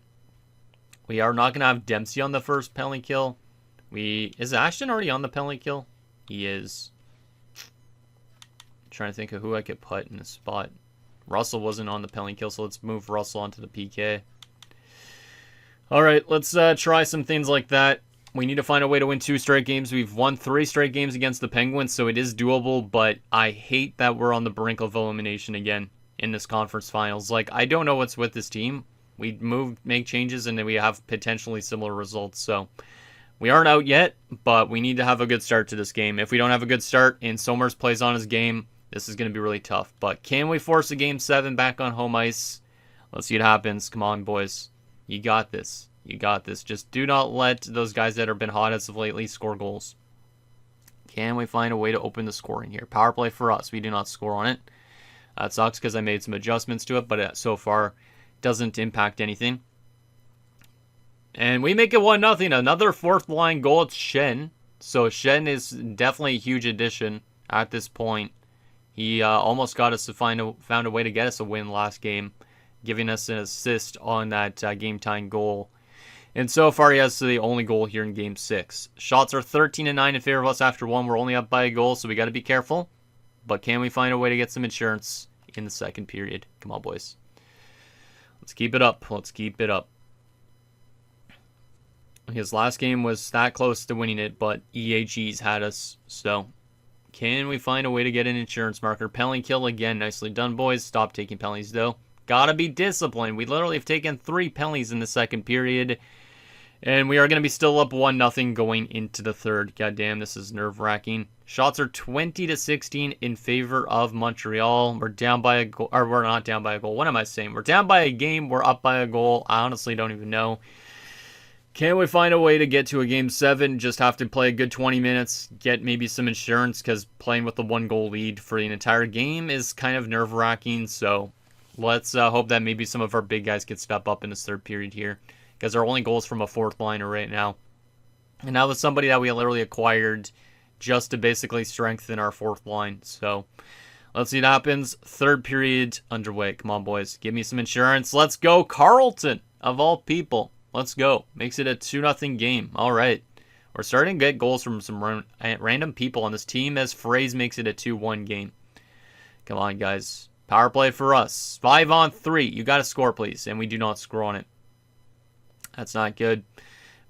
[SPEAKER 1] we are not going to have Dempsey on the first penalty kill. Is Ashton already on the penalty kill? He is. I'm trying to think of who I could put in the spot. Russell wasn't on the penalty kill, so let's move Russell onto the PK. Alright, let's try some things like that. We need to find a way to win 2 straight games. We've won 3 straight games against the Penguins, so it is doable, but I hate that we're on the brink of elimination again in this conference finals. Like, I don't know what's with this team. We make changes, and then we have potentially similar results, so we aren't out yet, but we need to have a good start to this game. If we don't have a good start and Somers plays on his game, this is going to be really tough. But can we force a Game 7 back on home ice? Let's see what happens. Come on, boys. You got this. You got this. Just do not let those guys that have been hot as of lately score goals. Can we find a way to open the scoring here? Power play for us. We do not score on it. That sucks because I made some adjustments to it, but so far doesn't impact anything. And we make it 1-0. Another fourth line goal. It's Shen. So Shen is definitely a huge addition at this point. He almost got us to found a way to get us a win last game, giving us an assist on that game-tying goal. And so far, he has the only goal here in Game 6. Shots are 13-9 in favor of us after 1. We're only up by a goal, so we got to be careful. But can we find a way to get some insurance in the second period? Come on, boys. Let's keep it up. Let's keep it up. His last game was that close to winning it, but EAG's had us. So, can we find a way to get an insurance marker? Penalty kill again. Nicely done, boys. Stop taking penalties, though. Gotta be disciplined. We literally have taken 3 penalties in the second period. And we are going to be still up 1-0 going into the third. Goddamn, this is nerve-wracking. Shots are 20-16 in favor of Montreal. We're down by a goal. Or we're not down by a goal. What am I saying? We're down by a game. We're up by a goal. I honestly don't even know. Can we find a way to get to a Game 7? Just have to play a good 20 minutes. Get maybe some insurance because playing with the 1-goal lead for the entire game is kind of nerve-wracking. So let's hope that maybe some of our big guys can step up in this third period here. Because our only goal is from a fourth liner right now. And that was somebody that we literally acquired just to basically strengthen our fourth line. So let's see what happens. Third period underway. Come on, boys. Give me some insurance. Let's go. Carlton, of all people. Let's go. Makes it a 2-0 game. All right. We're starting to get goals from some random people on this team as Fraze makes it a 2-1 game. Come on, guys. Power play for us. 5-on-3. You got to score, please. And we do not score on it. That's not good.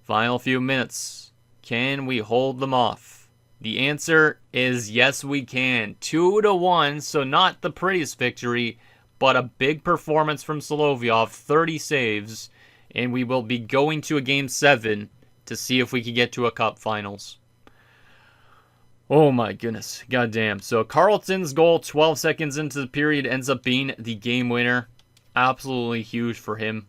[SPEAKER 1] Final few minutes. Can we hold them off? The answer is yes, we can. 2-1, so not the prettiest victory, but a big performance from Solovyov, 30 saves, and we will be going to a Game 7 to see if we can get to a Cup Finals. Oh my goodness. Goddamn. So Carlton's goal 12 seconds into the period ends up being the game winner. Absolutely huge for him.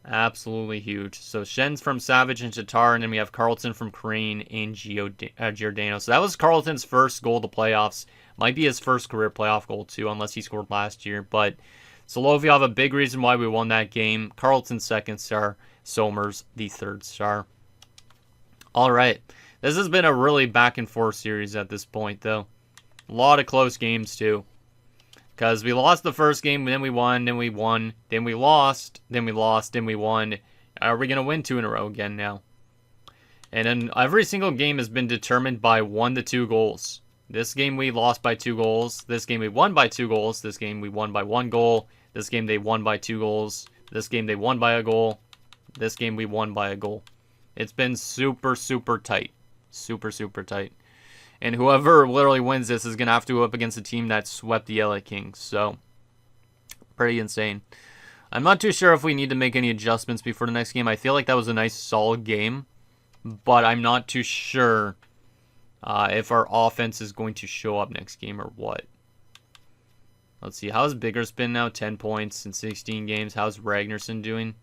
[SPEAKER 1] Absolutely huge. So Shen's from Savage and Tatar, and then we have Carlton from Crane and Giordano. So that was Carlton's first goal to playoffs. Might be his first career playoff goal too, unless he scored last year. But Solovyov, a big reason why we won that game. Carlton's second star. Somers, the third star. All right. This has been a really back and forth series at this point, though. A lot of close games too. Because we lost the first game, then we won, then we won, then we lost, then we lost, then we won. Are we going to win 2 in a row again now? And then every single game has been determined by 1 to 2 goals. This game we lost by 2 goals. This game we won by 2 goals. This game we won by 1 goal. This game they won by 2 goals. This game they won by a goal. This game we won by a goal. It's been super, super tight. Super, super tight. And whoever literally wins this is going to have to go up against a team that swept the LA Kings. So, pretty insane. I'm not too sure if we need to make any adjustments before the next game. I feel like that was a nice, solid game. But I'm not too sure if our offense is going to show up next game or what. Let's see. How's Bigger's been now? 10 points in 16 games. How's Ragnarsson doing?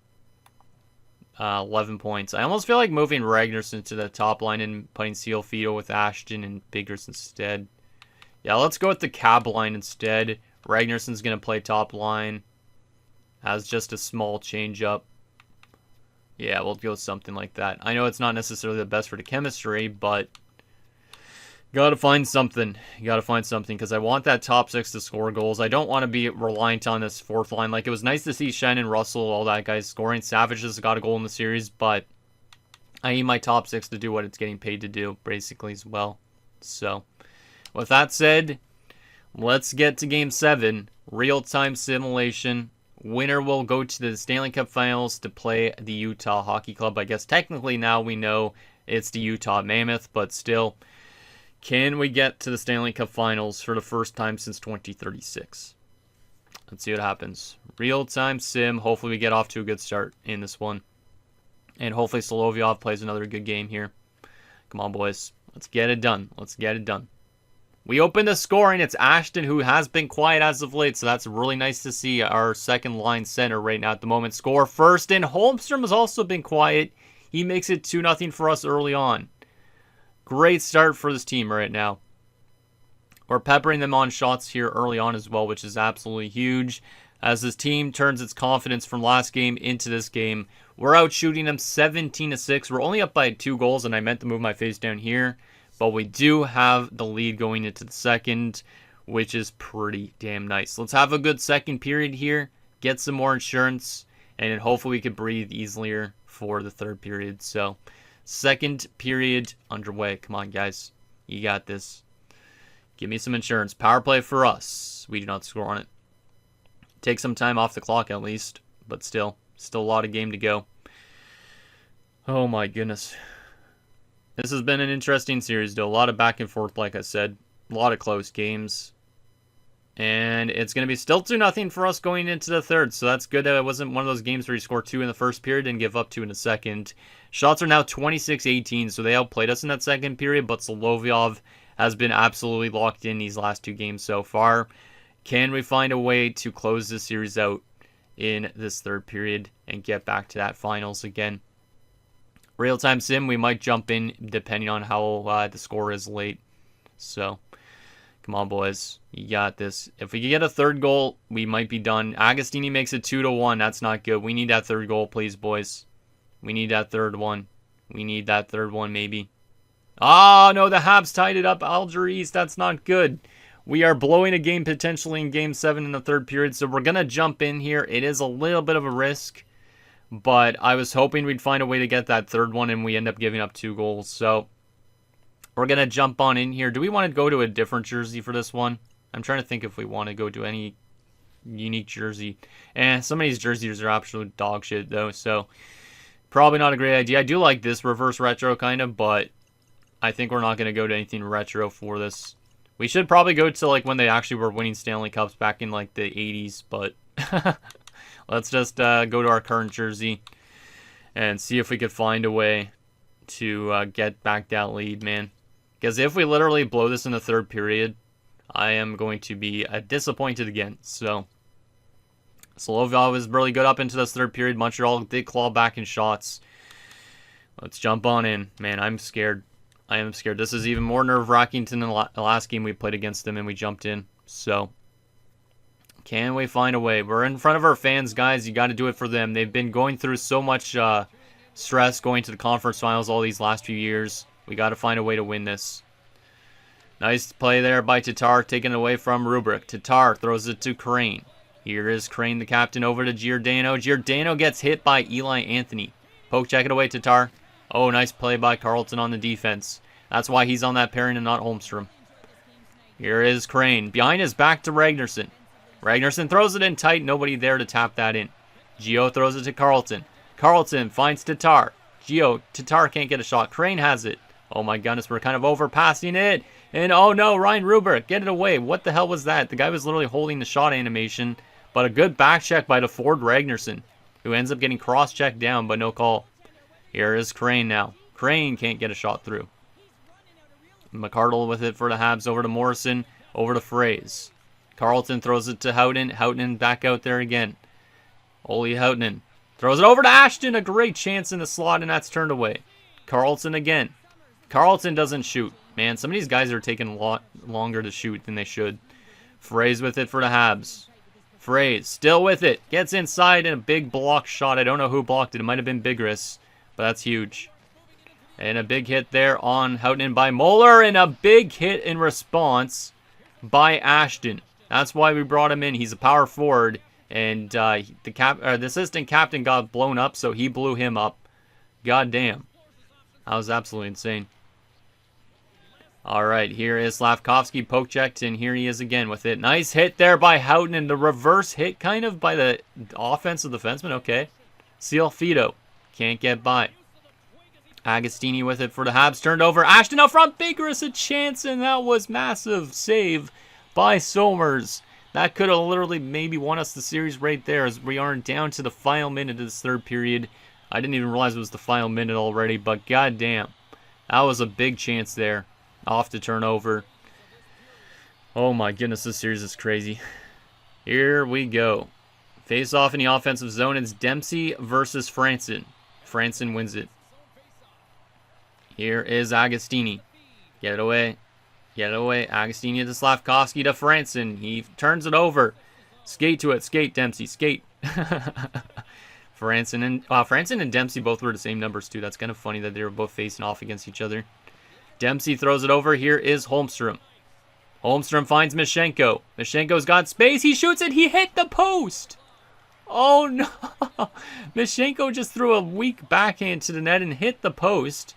[SPEAKER 1] 11 points. I almost feel like moving Ragnarsson to the top line and putting Sealfido with Ashton and Biggers instead. Yeah, let's go with the cab line instead. Ragnarsson's going to play top line as just a small change up. Yeah, we'll go something like that. I know it's not necessarily the best for the chemistry, but gotta find something. You gotta find something because I want that top 6 to score goals. I don't want to be reliant on this fourth line. Like, it was nice to see Shen and Russell, all that guys scoring. Savage has got a goal in the series, but I need my top 6 to do what it's getting paid to do, basically, as well. So, with that said, let's get to Game 7. Real-time simulation. Winner will go to the Stanley Cup Finals to play the Utah Hockey Club. I guess technically now we know It's the Utah Mammoth, but still, can we get to the Stanley Cup Finals for the first time since 2036? Let's see what happens. Real-time sim. Hopefully we get off to a good start in this one. And hopefully Solovyov plays another good game here. Come on, boys. Let's get it done. Let's get it done. We open the scoring. It's Ashton, who has been quiet as of late, so that's really nice to see our second line center right now at the moment score first. And Holmstrom has also been quiet. He makes it 2-0 for us early on. Great start for this team right now. We're peppering them on shots here early on as well, which is absolutely huge. As this team turns its confidence from last game into this game, we're out shooting them 17-6. We're only up by 2 goals, and I meant to move my face down here. But we do have the lead going into the second, which is pretty damn nice. Let's have a good second period here, get some more insurance, and then hopefully we can breathe easier for the third period. So, second period underway. Come on, guys. You got this. Give me some insurance. Power play for us. We do not score on it. Take some time off the clock at least, but still a lot of game to go. Oh my goodness. This has been an interesting series, though. A lot of back and forth, like I said. A lot of close games. And it's going to be still 2-0 for us going into the third. So that's good that it wasn't one of those games where you score 2 in the first period and give up 2 in the second. Shots are now 26-18, so they outplayed us in that second period. But Solovyov has been absolutely locked in these last 2 games so far. Can we find a way to close this series out in this third period and get back to that finals again? Real-time sim, we might jump in depending on how the score is late. So, come on, boys. You got this. If we can get a third goal, we might be done. Agostini makes it 2-1. That's not good. We need that third goal, please, boys. We need that third one. We need that third one, maybe. Oh, no, the Habs tied it up. Algeries, that's not good. We are blowing a game potentially in Game 7 in the third period, so we're going to jump in here. It is a little bit of a risk, but I was hoping we'd find a way to get that third one, and we end up giving up 2 goals. So we're going to jump on in here. Do we want to go to a different jersey for this one? I'm trying to think if we want to go to any unique jersey. Some of these jerseys are absolute dog shit, though, so probably not a great idea. I do like this reverse retro, kind of, but I think we're not going to go to anything retro for this. We should probably go to like when they actually were winning Stanley Cups back in like the 80s, but let's just go to our current jersey and see if we could find a way to get back that lead, man. Because if we literally blow this in the third period, I am going to be disappointed again. So, Solovyov was really good up into this third period. Montreal did claw back in shots. Let's jump on in. Man, I'm scared. I am scared. This is even more nerve-wracking than the last game we played against them and we jumped in. So, can we find a way? We're in front of our fans, guys. You got to do it for them. They've been going through so much stress going to the conference finals all these last few years. We got to find a way to win this. Nice play there by Tatar, taken away from Rubrick. Tatar throws it to Crane. Here is Crane, the captain, over to Giordano. Giordano gets hit by Eli Anthony. Poke check it away, Tatar. Oh, nice play by Carlton on the defense. That's why he's on that pairing and not Holmstrom. Here is Crane. Behind his back to Ragnarsson. Ragnarsson throws it in tight. Nobody there to tap that in. Gio throws it to Carlton. Carlton finds Tatar. Tatar can't get a shot. Crane has it. Oh my goodness, we're kind of overpassing it. And oh no, Ryan Rubrick, get it away. What the hell was that? The guy was literally holding the shot animation. But a good back check by the Ford Ragnarsson, who ends up getting cross-checked down, but no call. Here is Crane now. Crane can't get a shot through. McCardle with it for the Habs, over to Morrison, over to Fraze. Carlton throws it to Houghton. Houghton back out there again. Olli Houghton throws it over to Ashton. A great chance in the slot, and that's turned away. Carlton again. Carlton doesn't shoot. Man, some of these guys are taking a lot longer to shoot than they should. Fraze with it for the Habs. Fraze still with it. Gets inside and a big block shot. I don't know who blocked it. It might have been Bigris, but that's huge. And a big hit there on Houghton by Moeller, and a big hit in response by Ashton. That's why we brought him in. He's a power forward, and the assistant captain got blown up, so he blew him up. God damn. That was absolutely insane. All right, here is Slavkovsky, poke checked, and here he is again with it. Nice hit there by Houghton, and the reverse hit kind of by the offensive defenseman. Okay. Seal Fido can't get by. Agostini with it for the Habs. Turned over. Ashton up front. Vigorous a chance, and that was massive save by Somers. That could have literally maybe won us the series right there, as we are down to the final minute of this third period. I didn't even realize it was the final minute already, but goddamn. That was a big chance there. Off to turn over. Oh my goodness, this series is crazy. Here we go. Face off in the offensive zone. It's Dempsey versus Franson. Franson wins it. Here is Agostini. Get it away. Get it away. Agostini to Slavkovsky to Franson. He turns it over. Skate to it. Skate, Dempsey. Skate. Franson and Dempsey both were the same numbers too. That's kind of funny that they were both facing off against each other. Dempsey throws it over. Here is Holmstrom. Holmstrom finds Mishenko. Mishenko's got space. He shoots it. He hit the post. Oh no. Mishenko just threw a weak backhand to the net and hit the post.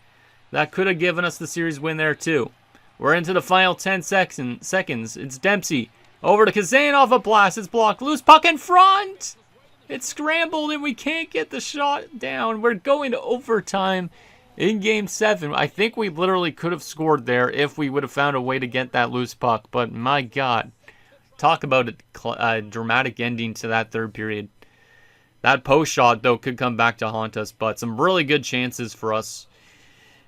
[SPEAKER 1] That could have given us the series win there too. We're into the final 10 seconds. It's Dempsey. Over to Kazanov. A blast. It's blocked. Loose puck in front. It's scrambled and we can't get the shot down. We're going to overtime in Game 7. I think we literally could have scored there if we would have found a way to get that loose puck. But my God. Talk about a dramatic ending to that third period. That post shot, though, could come back to haunt us. But some really good chances for us.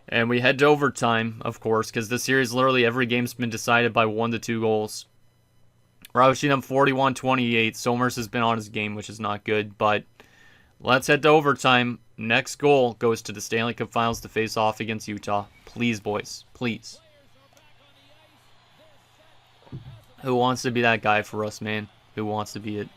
[SPEAKER 1] And we head to overtime, of course, because this series, literally every game's been decided by 1 to 2 goals. Rauschinam 41-28. Somers has been on his game, which is not good. But let's head to overtime. Next goal goes to the Stanley Cup Finals to face off against Utah. Please, boys. Please. Who wants to be that guy for us, man? Who wants to be it?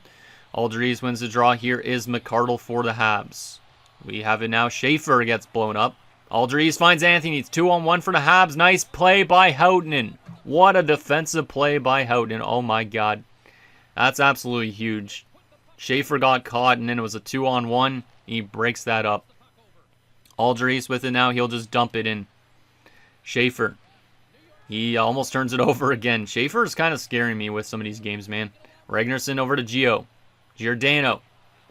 [SPEAKER 1] Aldridge wins the draw. Here is McCardle for the Habs. We have it now. Schaefer gets blown up. Aldridge finds Anthony. It's 2-on-1 for the Habs. Nice play by Houghton. What a defensive play by Houghton. Oh my God. That's absolutely huge. Schaefer got caught and then it was a 2-on-1. He breaks that up. Aldridge with it now. He'll just dump it in. Schaefer. He almost turns it over again. Schaefer is kind of scaring me with some of these games, man. Ragnarsson over to Gio. Giordano.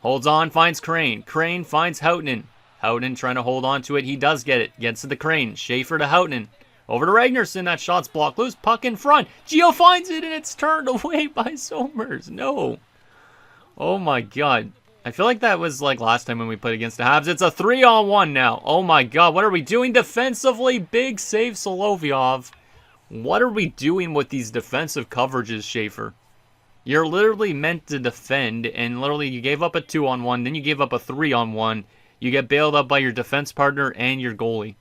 [SPEAKER 1] Holds on, finds Crane. Crane finds Houghton. Houghton trying to hold on to it. He does get it. Gets to the Crane. Schaefer to Houghton. Over to Ragnarsson. That shot's blocked loose. Puck in front. Gio finds it and it's turned away by Somers. No. Oh my God. I feel like that was like last time when we played against the Habs. It's a 3-on-1 now. Oh my God. What are we doing defensively? Big save Solovyov. What are we doing with these defensive coverages, Schaefer? You're literally meant to defend, and literally you gave up a 2-on-1, then you gave up a 3-on-1. You get bailed up by your defense partner and your goalie.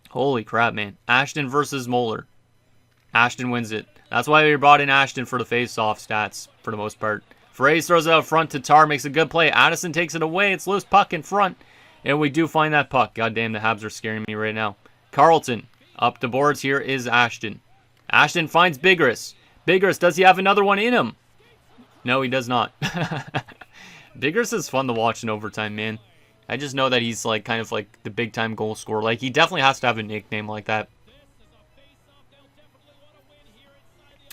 [SPEAKER 1] Holy crap, man. Ashton versus Moeller. Ashton wins it. That's why we brought in Ashton for the face-off stats, for the most part. Fraze throws it out front to Tar, makes a good play. Addison takes it away. It's loose puck in front, and we do find that puck. God damn, the Habs are scaring me right now. Carlton. Up the boards, here is Ashton. Ashton finds Bigris. Bigris, does he have another one in him? No, he does not. Bigris is fun to watch in overtime, man. I just know that he's like kind of like the big time goal scorer. Like, he definitely has to have a nickname like that.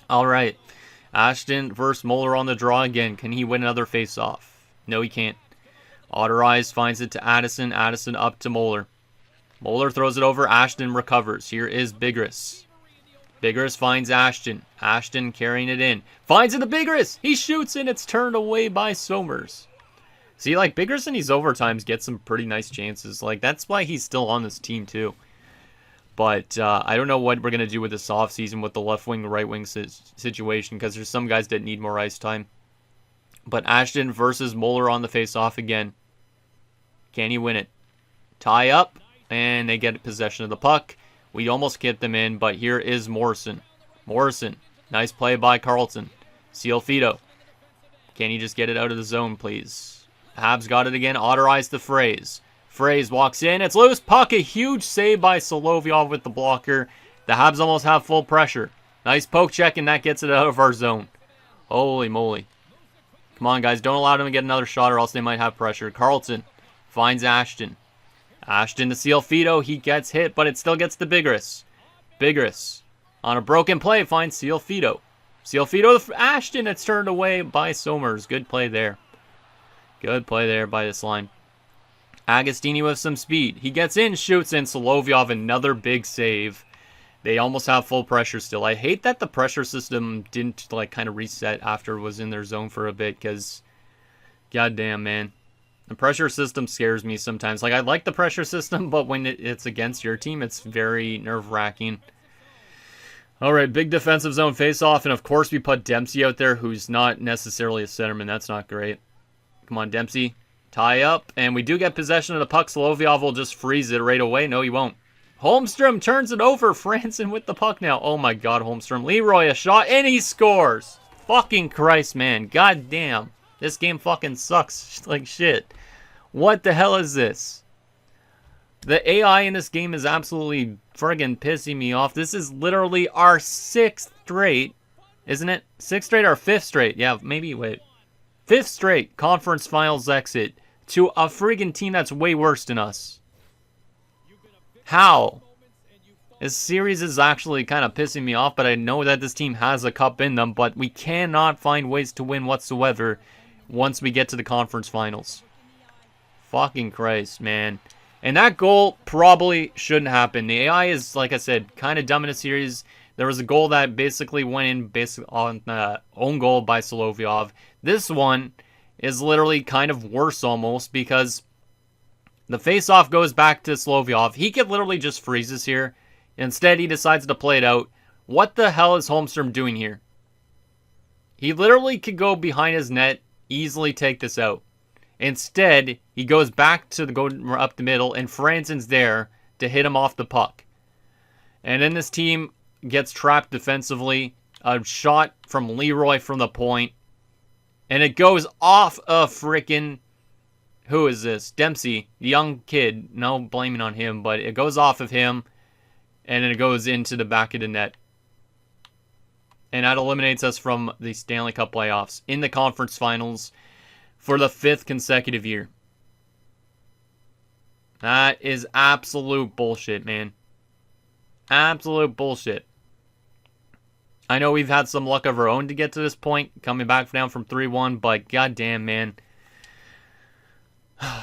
[SPEAKER 1] Alright. Ashton versus Moeller on the draw again. Can he win another face-off? No, he can't. Otterize finds it to Addison. Addison up to Moeller. Moeller throws it over. Ashton recovers. Here is Bigris. Bigris finds Ashton. Ashton carrying it in. Finds it to Bigris. He shoots and it's turned away by Somers. See, like, Bigris in these overtimes gets some pretty nice chances. Like, that's why he's still on this team, too. But I don't know what we're going to do with this offseason with the left wing, right wing situation, because there's some guys that need more ice time. But Ashton versus Moeller on the face-off again. Can he win it? Tie up. And they get possession of the puck. We almost get them in, but here is Morrison. Morrison. Nice play by Carlton. Cialfido. Can he just get it out of the zone, please? Habs got it again. Otterize the Fraze. Fraze walks in. It's loose. Puck. A huge save by Solovyov with the blocker. The Habs almost have full pressure. Nice poke check, and that gets it out of our zone. Holy moly. Come on, guys. Don't allow them to get another shot, or else they might have pressure. Carlton finds Ashton. Ashton to Cialfido. He gets hit, but it still gets to Bigris. Bigris on a broken play finds Cialfido. Cialfido to Ashton. It's turned away by Somers. Good play there. Good play there by this line. Agostini with some speed. He gets in, shoots, and Solovyov another big save. They almost have full pressure still. I hate that the pressure system didn't like kind of reset after it was in their zone for a bit, because goddamn, man. The pressure system scares me sometimes. Like, I like the pressure system, but when it's against your team, it's very nerve-wracking. All right, big defensive zone face-off, and of course we put Dempsey out there, who's not necessarily a centerman. That's not great. Come on, Dempsey. Tie up, and we do get possession of the puck. Solovyov will just freeze it right away. No, he won't. Holmstrom turns it over. Franson with the puck now. Oh my god, Holmstrom. Leroy a shot, and he scores. Fucking Christ, man. God damn. This game fucking sucks like shit. What the hell is this? The AI in this game is absolutely friggin' pissing me off. This is literally our 6th straight, isn't it? 6th straight or 5th straight? Yeah, maybe, wait. 5th straight conference finals exit to a friggin' team that's way worse than us. How? This series is actually kind of pissing me off, but I know that this team has a cup in them, but we cannot find ways to win whatsoever once we get to the conference finals. Fucking Christ, man. And that goal probably shouldn't happen. The AI is, like I said, kind of dumb in a series. There was a goal that basically went in basically on own goal by Solovyov. This one is literally kind of worse almost, because the face-off goes back to Solovyov. He could literally just freeze this here. Instead, he decides to play it out. What the hell is Holmstrom doing here? He literally could go behind his net, easily take this out. Instead, he goes back to go up the middle, and Franson's there to hit him off the puck. And then this team gets trapped defensively. A shot from Leroy from the point. And it goes off a frickin'... Who is this? Dempsey, young kid. No blaming on him, but it goes off of him. And then it goes into the back of the net. And that eliminates us from the Stanley Cup playoffs in the conference finals for the 5th consecutive year. That is absolute bullshit, man. Absolute bullshit. I know we've had some luck of our own to get to this point, coming back down from 3-1, but goddamn, man.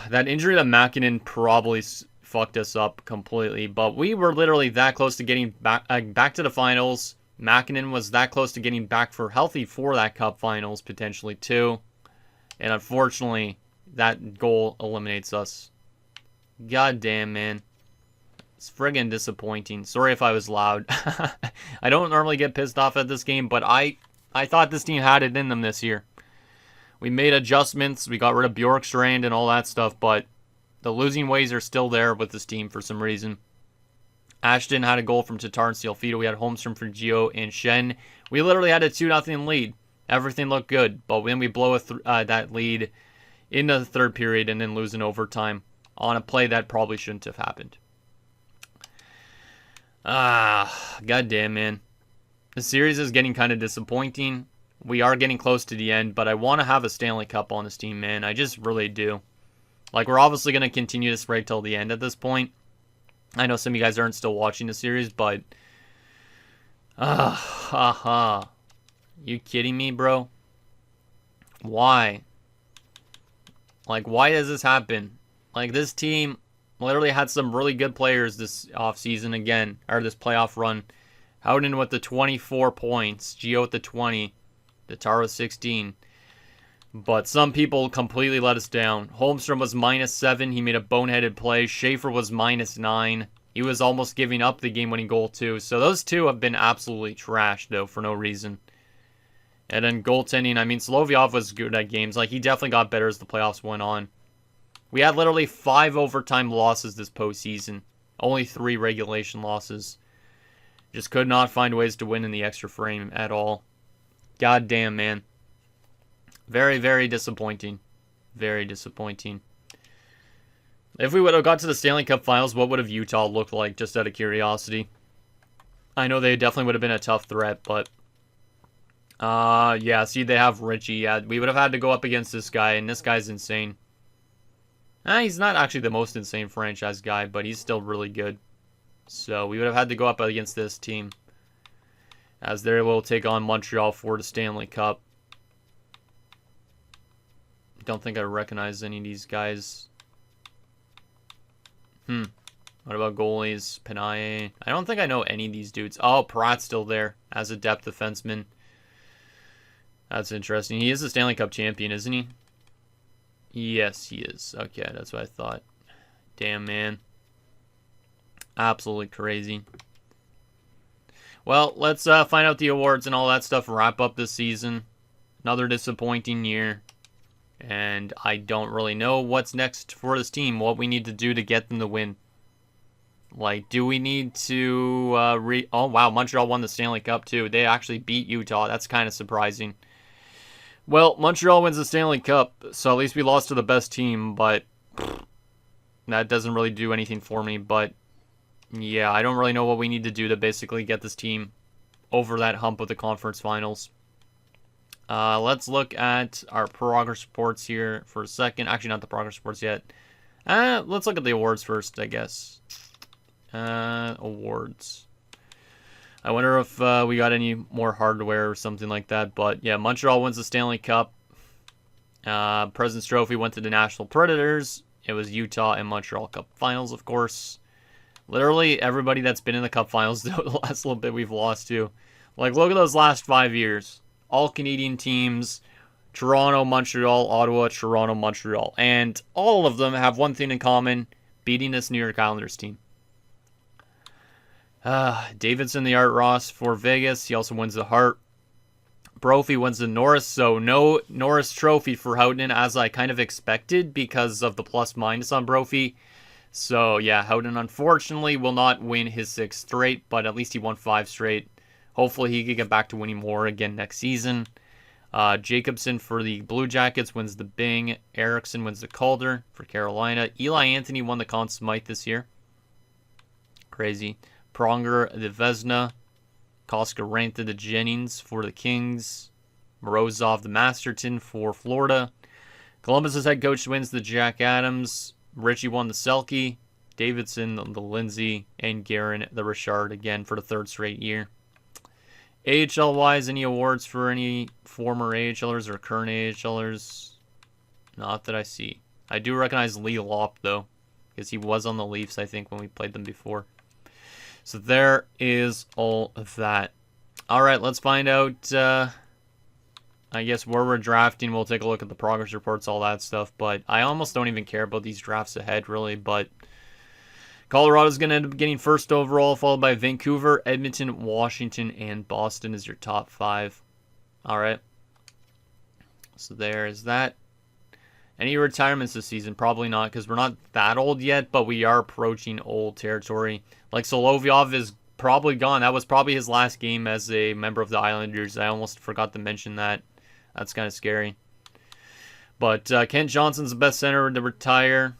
[SPEAKER 1] That injury to Mäkinen probably fucked us up completely, but we were literally that close to getting back to the finals. Mäkinen was that close to getting back for healthy for that cup finals, potentially too. And unfortunately, that goal eliminates us. God damn, man. It's friggin' disappointing. Sorry if I was loud. I don't normally get pissed off at this game, but I thought this team had it in them this year. We made adjustments. We got rid of Bjorkstrand and all that stuff, but the losing ways are still there with this team for some reason. Ashton had a goal from Tatar and Sealfito. We had Holmstrom for Gio and Shen. We literally had a 2-0 lead. Everything looked good, but when we blow that lead in the third period and then lose in overtime on a play that probably shouldn't have happened. Goddamn, man. The series is getting kind of disappointing. We are getting close to the end, but I want to have a Stanley Cup on this team, man. I just really do. Like, we're obviously going to continue this right till the end at this point. I know some of you guys aren't still watching the series, but... You kidding me, bro? Why? Like, why does this happen? Like, this team literally had some really good players this offseason again, or this playoff run. Howden with the 24 points, Gio with the 20, Tatar with 16. But some people completely let us down. Holmstrom was -7. He made a boneheaded play. Schaefer was -9. He was almost giving up the game-winning goal, too. So those two have been absolutely trashed, though, for no reason. And then goaltending, I mean, Solovyov was good at games. Like, he definitely got better as the playoffs went on. We had literally 5 overtime losses this postseason. Only 3 regulation losses. Just could not find ways to win in the extra frame at all. God damn, man. Very, very disappointing. Very disappointing. If we would have got to the Stanley Cup Finals, what would have Utah looked like, just out of curiosity? I know they definitely would have been a tough threat, but... yeah, see, they have Richie. Yeah, we would have had to go up against this guy, and this guy's insane. He's not actually the most insane franchise guy, but he's still really good. So, we would have had to go up against this team, as they will take on Montreal for the Stanley Cup. Don't think I recognize any of these guys. What about goalies? Panaye. I don't think I know any of these dudes. Oh, Pratt's still there as a depth defenseman. That's interesting. He is a Stanley Cup champion, isn't he? Yes, he is. Okay, that's what I thought. Damn, man. Absolutely crazy. Well, let's find out the awards and all that stuff. Wrap up this season. Another disappointing year. And I don't really know what's next for this team. What we need to do to get them to win. Like, do we need to... oh, wow. Montreal won the Stanley Cup, too. They actually beat Utah. That's kind of surprising. Well, Montreal wins the Stanley Cup, so at least we lost to the best team, but that doesn't really do anything for me. But, yeah, I don't really know what we need to do to basically get this team over that hump of the conference finals. Let's look at our progress reports here for a second. Actually, not the progress reports yet. Let's look at the awards first, I guess. Awards. I wonder if we got any more hardware or something like that. But yeah, Montreal wins the Stanley Cup. President's Trophy went to the Nashville Predators. It was Utah and Montreal Cup Finals, of course. Literally everybody that's been in the Cup Finals the last little bit we've lost to. Like, look at those last 5 years. All Canadian teams. Toronto, Montreal, Ottawa, Toronto, Montreal. And all of them have one thing in common. Beating this New York Islanders team. Davidson, the Art Ross for Vegas. He also wins the Hart. Brophy wins the Norris. So no Norris trophy for Houghton, as I kind of expected because of the plus-minus on Brophy. So yeah, Houghton unfortunately will not win his 6th straight, but at least he won 5 straight. Hopefully he can get back to winning more again next season. Jacobson for the Blue Jackets wins the Bing. Erickson wins the Calder for Carolina. Eli Anthony won the Conn Smythe this year. Crazy. Pronger, the Vezina. Koska-Ranta, the Jennings for the Kings. Morozov, the Masterton for Florida. Columbus's head coach wins the Jack Adams. Ritchie won the Selke. Davidson, the Lindsay. And Guerin, the Richard, again for the 3rd straight year. AHL-wise, any awards for any former AHLers or current AHLers? Not that I see. I do recognize Lee Lopp, though, because he was on the Leafs, I think, when we played them before. So there is all of that. All right, let's find out, I guess, where we're drafting. We'll take a look at the progress reports, all that stuff. But I almost don't even care about these drafts ahead, really. But Colorado's going to end up getting 1st overall, followed by Vancouver, Edmonton, Washington, and Boston is your top 5. All right. So there is that. Any retirements this season? Probably not, because we're not that old yet, but we are approaching old territory. Like, Solovyov is probably gone. That was probably his last game as a member of the Islanders. I almost forgot to mention that. That's kind of scary. But Kent Johnson's the best center to retire.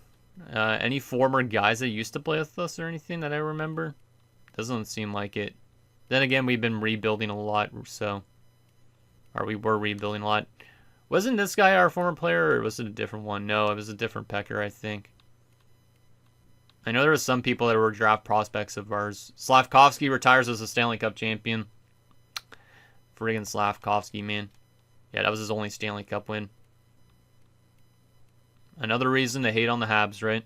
[SPEAKER 1] Any former guys that used to play with us or anything that I remember? Doesn't seem like it. Then again, we've been rebuilding a lot, so... Or we were rebuilding a lot. Wasn't this guy our former player, or was it a different one? No, it was a different Pecker, I think. I know there were some people that were draft prospects of ours. Slavkovsky retires as a Stanley Cup champion. Friggin' Slavkovsky, man. Yeah, that was his only Stanley Cup win. Another reason to hate on the Habs, right?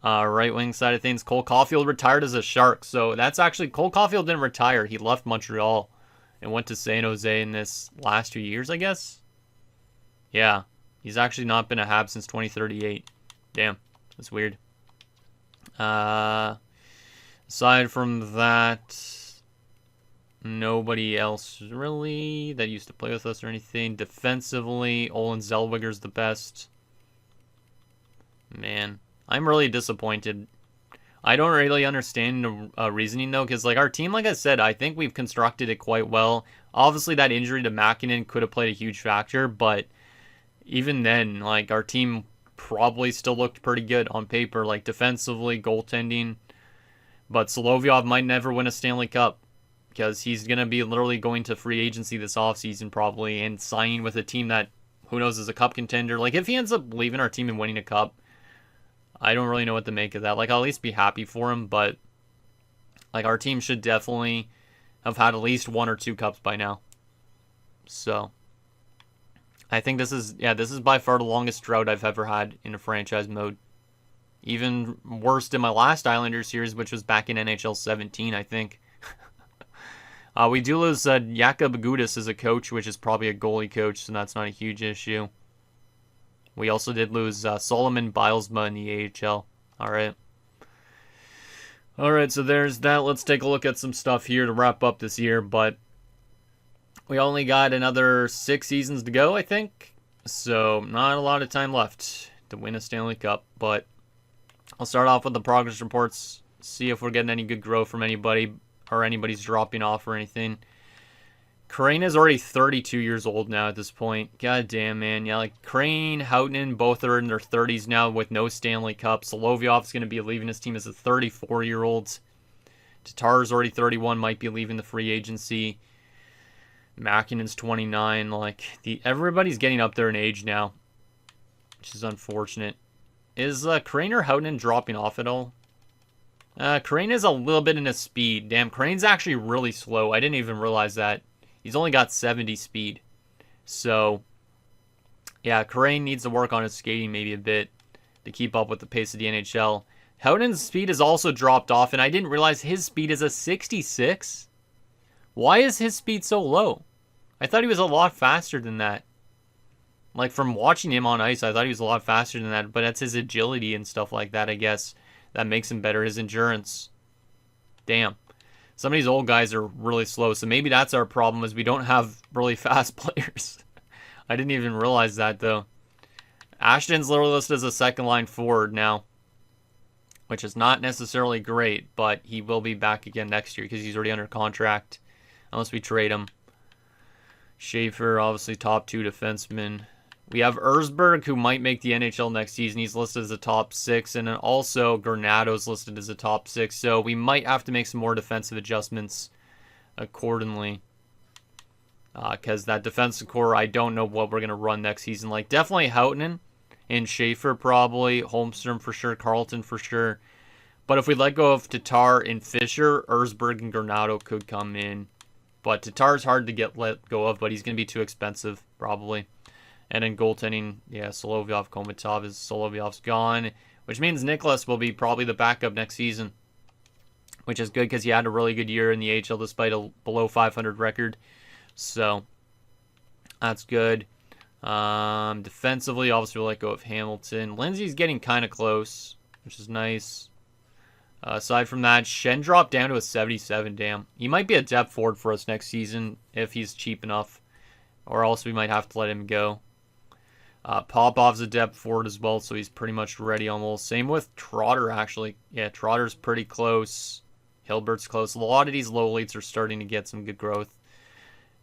[SPEAKER 1] Right wing side of things, Cole Caulfield retired as a Shark. So that's actually, Cole Caulfield didn't retire. He left Montreal and went to San Jose in this last 2 years, I guess. Yeah, he's actually not been a Hab since 2038. Damn, that's weird. Aside from that, nobody else really that used to play with us or anything. Defensively, Olin Zellweger's the best. Man, I'm really disappointed. I don't really understand the reasoning, though, because, like, our team, like I said, I think we've constructed it quite well. Obviously, that injury to Mäkinen could have played a huge factor, but even then, like, our team probably still looked pretty good on paper, like, defensively, goaltending. But Solovyov might never win a Stanley Cup because he's going to be literally going to free agency this offseason probably and signing with a team that, who knows, is a cup contender. Like, if he ends up leaving our team and winning a cup, I don't really know what to make of that. Like, I'll at least be happy for him, but, like, our team should definitely have had at least 1 or 2 cups by now. So, I think this is by far the longest drought I've ever had in a franchise mode. Even worse than my last Islanders series, which was back in NHL 17, I think. We do lose Jakub Gudis as a coach, which is probably a goalie coach, so that's not a huge issue. We also did lose Solomon Bilesma in the AHL. Alright, so there's that. Let's take a look at some stuff here to wrap up this year, but we only got another 6 seasons to go, I think. So, not a lot of time left to win a Stanley Cup, but I'll start off with the progress reports, see if we're getting any good growth from anybody, or anybody's dropping off or anything. Crane is already 32 years old now at this point. God damn, man. Yeah, like Crane, Houghton, both are in their 30s now with no Stanley Cup. Solovyov's going to be leaving his team as a 34-year-old. Tatar's already 31, might be leaving the free agency. Makinen's 29. Everybody's getting up there in age now, which is unfortunate. Is Crane or Houghton dropping off at all? Crane is a little bit in his speed. Damn, Crane's actually really slow. I didn't even realize that. He's only got 70 speed. So, yeah, Crane needs to work on his skating maybe a bit to keep up with the pace of the NHL. Houghton's speed has also dropped off, and I didn't realize his speed is a 66. Why is his speed so low? I thought he was a lot faster than that. Like, from watching him on ice, I thought he was a lot faster than that, but that's his agility and stuff like that, I guess. That makes him better, his endurance. Damn. Some of these old guys are really slow, so maybe that's our problem, is we don't have really fast players. I didn't even realize that, though. Ashton's literally listed as a second-line forward now, which is not necessarily great, but he will be back again next year because he's already under contract, unless we trade him. Schaefer, obviously top 2 defenseman. We have Erzberg, who might make the NHL next season. He's listed as a top 6. And then also Granato's listed as a top 6. So we might have to make some more defensive adjustments accordingly. Because that defensive core, I don't know what we're going to run next season. Like, definitely Houghton and Schaefer probably. Holmstrom for sure. Carlton for sure. But if we let go of Tatar and Fisher, Erzberg and Granato could come in. But Tatar's hard to let go of, but he's going to be too expensive, probably. And then goaltending, yeah, Solovyov, Komatov. Solovyov's gone, which means Nicholas will be probably the backup next season, which is good because he had a really good year in the AHL despite a below 500 record. So that's good. Defensively, obviously we'll let go of Hamilton. Lindsay's getting kind of close, which is nice. Aside from that, Shen dropped down to a 77, damn. He might be a depth forward for us next season if he's cheap enough, or else we might have to let him go. Popov's a depth forward as well, so he's pretty much ready almost. Same with Trotter, actually. Yeah, Trotter's pretty close. Hilbert's close. A lot of these low elites are starting to get some good growth.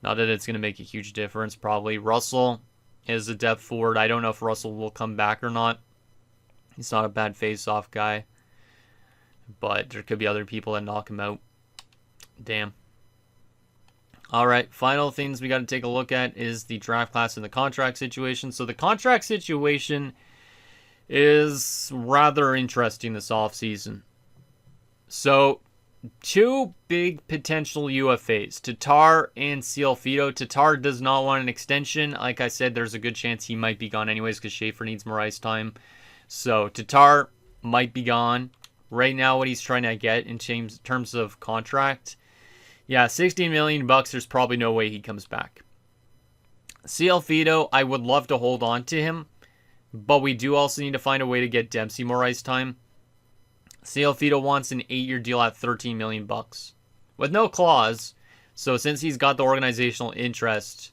[SPEAKER 1] Not that it's going to make a huge difference, probably. Russell is a depth forward. I don't know if Russell will come back or not. He's not a bad face-off guy. But there could be other people that knock him out. Damn. Alright, final things we got to take a look at is the draft class and the contract situation. So the contract situation is rather interesting this offseason. So, 2 big potential UFAs, Tatar and Cialfito. Tatar does not want an extension. Like I said, there's a good chance he might be gone anyways because Schaefer needs more ice time. So, Tatar might be gone. Right now, what he's trying to get in terms of contract, yeah, $16 million bucks, there's probably no way he comes back. Cialfito, I would love to hold on to him, but we do also need to find a way to get Dempsey more ice time. Cialfito wants an 8-year deal at $13 million bucks with no clause. So since he's got the organizational interest,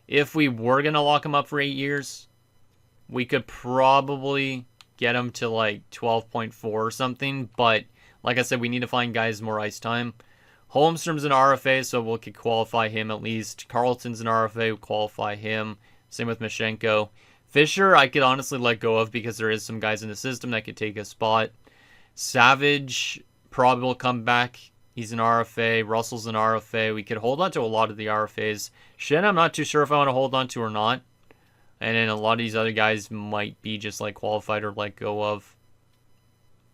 [SPEAKER 1] if we were going to lock him up for 8 years, we could probably get him to like 12.4 or something. But like I said, we need to find guys more ice time. Holmstrom's an RFA, so we could qualify him at least. Carlton's an RFA, we'll qualify him. Same with Mashenko. Fisher, I could honestly let go of because there is some guys in the system that could take a spot. Savage probably will come back. He's an RFA. Russell's an RFA. We could hold on to a lot of the RFAs. Shen, I'm not too sure if I want to hold on to or not. And then a lot of these other guys might be just like qualified or let go of.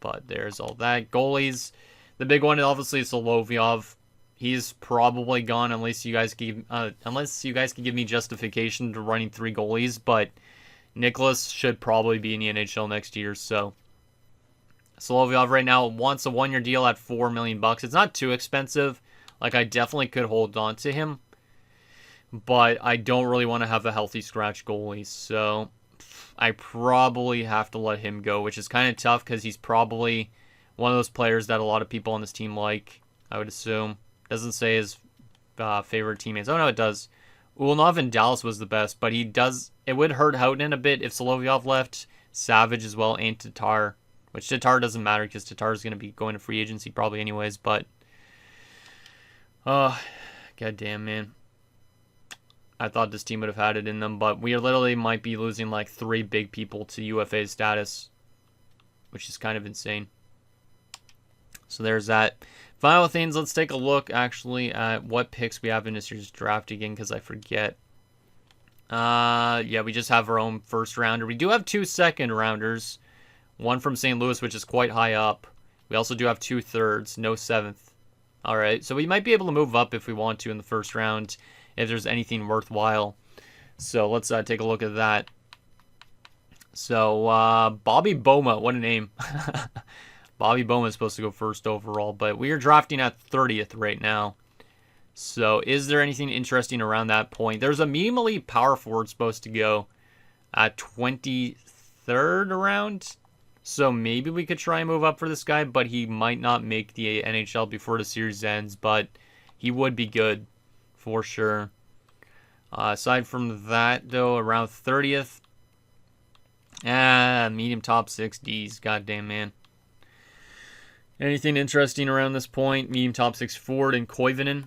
[SPEAKER 1] But there's all that. Goalies. The big one, obviously, is Solovyov. He's probably gone unless you guys can give me justification to running 3 goalies. But Nicholas should probably be in the NHL next year. So Solovyov right now wants a 1-year deal at $4 million. It's not too expensive. Like, I definitely could hold on to him, but I don't really want to have a healthy scratch goalie, so I probably have to let him go, which is kind of tough because he's probably one of those players that a lot of people on this team like, I would assume. Doesn't say his favorite teammates. Oh, no, it does. Ulnov in Dallas was the best, but it would hurt Houghton a bit if Solovyov left, Savage as well, and Tatar, which Tatar doesn't matter because Tatar is going to be going to free agency probably anyways, but goddamn, man. I thought this team would have had it in them, but we literally might be losing like 3 big people to UFA status, which is kind of insane. So there's that. Final things, let's take a look actually at what picks we have in this year's draft again, because I forget. Yeah, we just have our own first rounder. We do have 2 second rounders. One from St. Louis, which is quite high up. We also do have 2 thirds, no 7th. All right, so we might be able to move up if we want to in the first round, if there's anything worthwhile. So let's take a look at that. So Bobby Boma, what a name. Bobby Boma is supposed to go first overall, but we are drafting at 30th right now. So is there anything interesting around that point? There's a medium elite power forward supposed to go at 23rd round. So maybe we could try and move up for this guy, but he might not make the NHL before the series ends, but he would be good for sure. Aside from that, though, around 30th. Medium top 6Ds. Goddamn, man. Anything interesting around this point? Medium top 6 forward and Koivunen.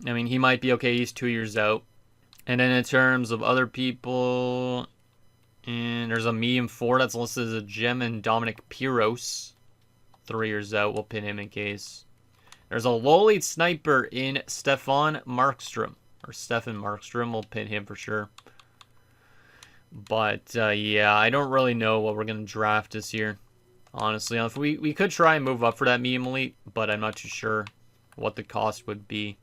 [SPEAKER 1] I mean, he might be okay. He's 2 years out. And then in terms of other people, and there's a medium forward that's listed as a gem in Dominic Piros. 3 years out. We'll pin him in case. There's a low lead sniper in Stefan Markstrom. Or Stefan Markstrom. We'll pin him for sure. But, yeah, I don't really know what we're going to draft this year. Honestly, if we could try and move up for that medium elite, but I'm not too sure what the cost would be.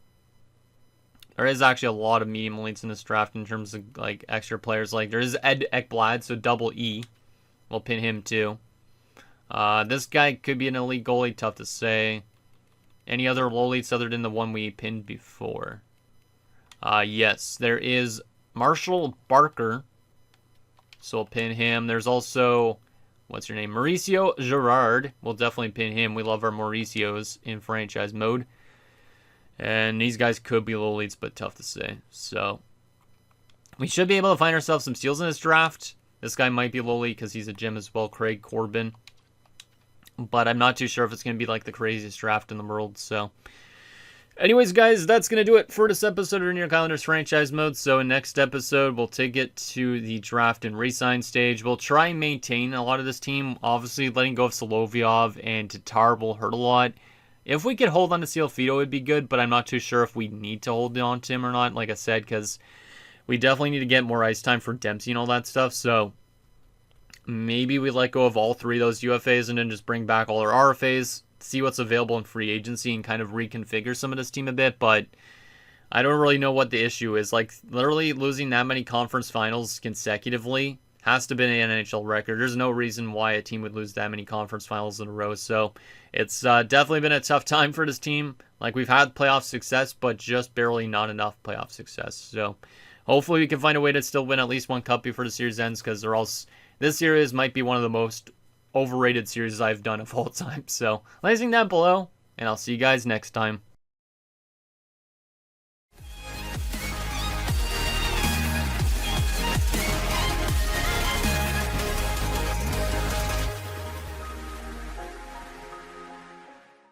[SPEAKER 1] There is actually a lot of medium elites in this draft in terms of like extra players. Like there is Ed Ekblad, so double E. We'll pin him too. This guy could be an elite goalie, tough to say. Any other low elites other than the one we pinned before? Yes, there is Marshall Barker. So we'll pin him. There's also, what's your name? Mauricio Girard. We'll definitely pin him. We love our Mauricios in franchise mode. And these guys could be low leads, but tough to say. So we should be able to find ourselves some steals in this draft. This guy might be low lead because he's a gem as well, Craig Corbin. But I'm not too sure if it's going to be like the craziest draft in the world. So anyways, guys, that's going to do it for this episode of New York Islanders franchise mode. So in next episode, we'll take it to the draft and re-sign stage. We'll try and maintain a lot of this team. Obviously, letting go of Solovyov and Tatar will hurt a lot. If we could hold on to Sealfito, it would be good, but I'm not too sure if we need to hold on to him or not, like I said, because we definitely need to get more ice time for Dempsey and all that stuff. So maybe we let go of all 3 of those UFAs and then just bring back all our RFAs, see what's available in free agency, and kind of reconfigure some of this team a bit. But I don't really know what the issue is. Like, literally losing that many conference finals consecutively has to be an NHL record. There's no reason why a team would lose that many conference finals in a row. So it's definitely been a tough time for this team. Like, we've had playoff success, but just barely not enough playoff success. So hopefully we can find a way to still win at least one cup before the series ends, because this series might be one of the most overrated series I've done of all time. So, leave that below, and I'll see you guys next time.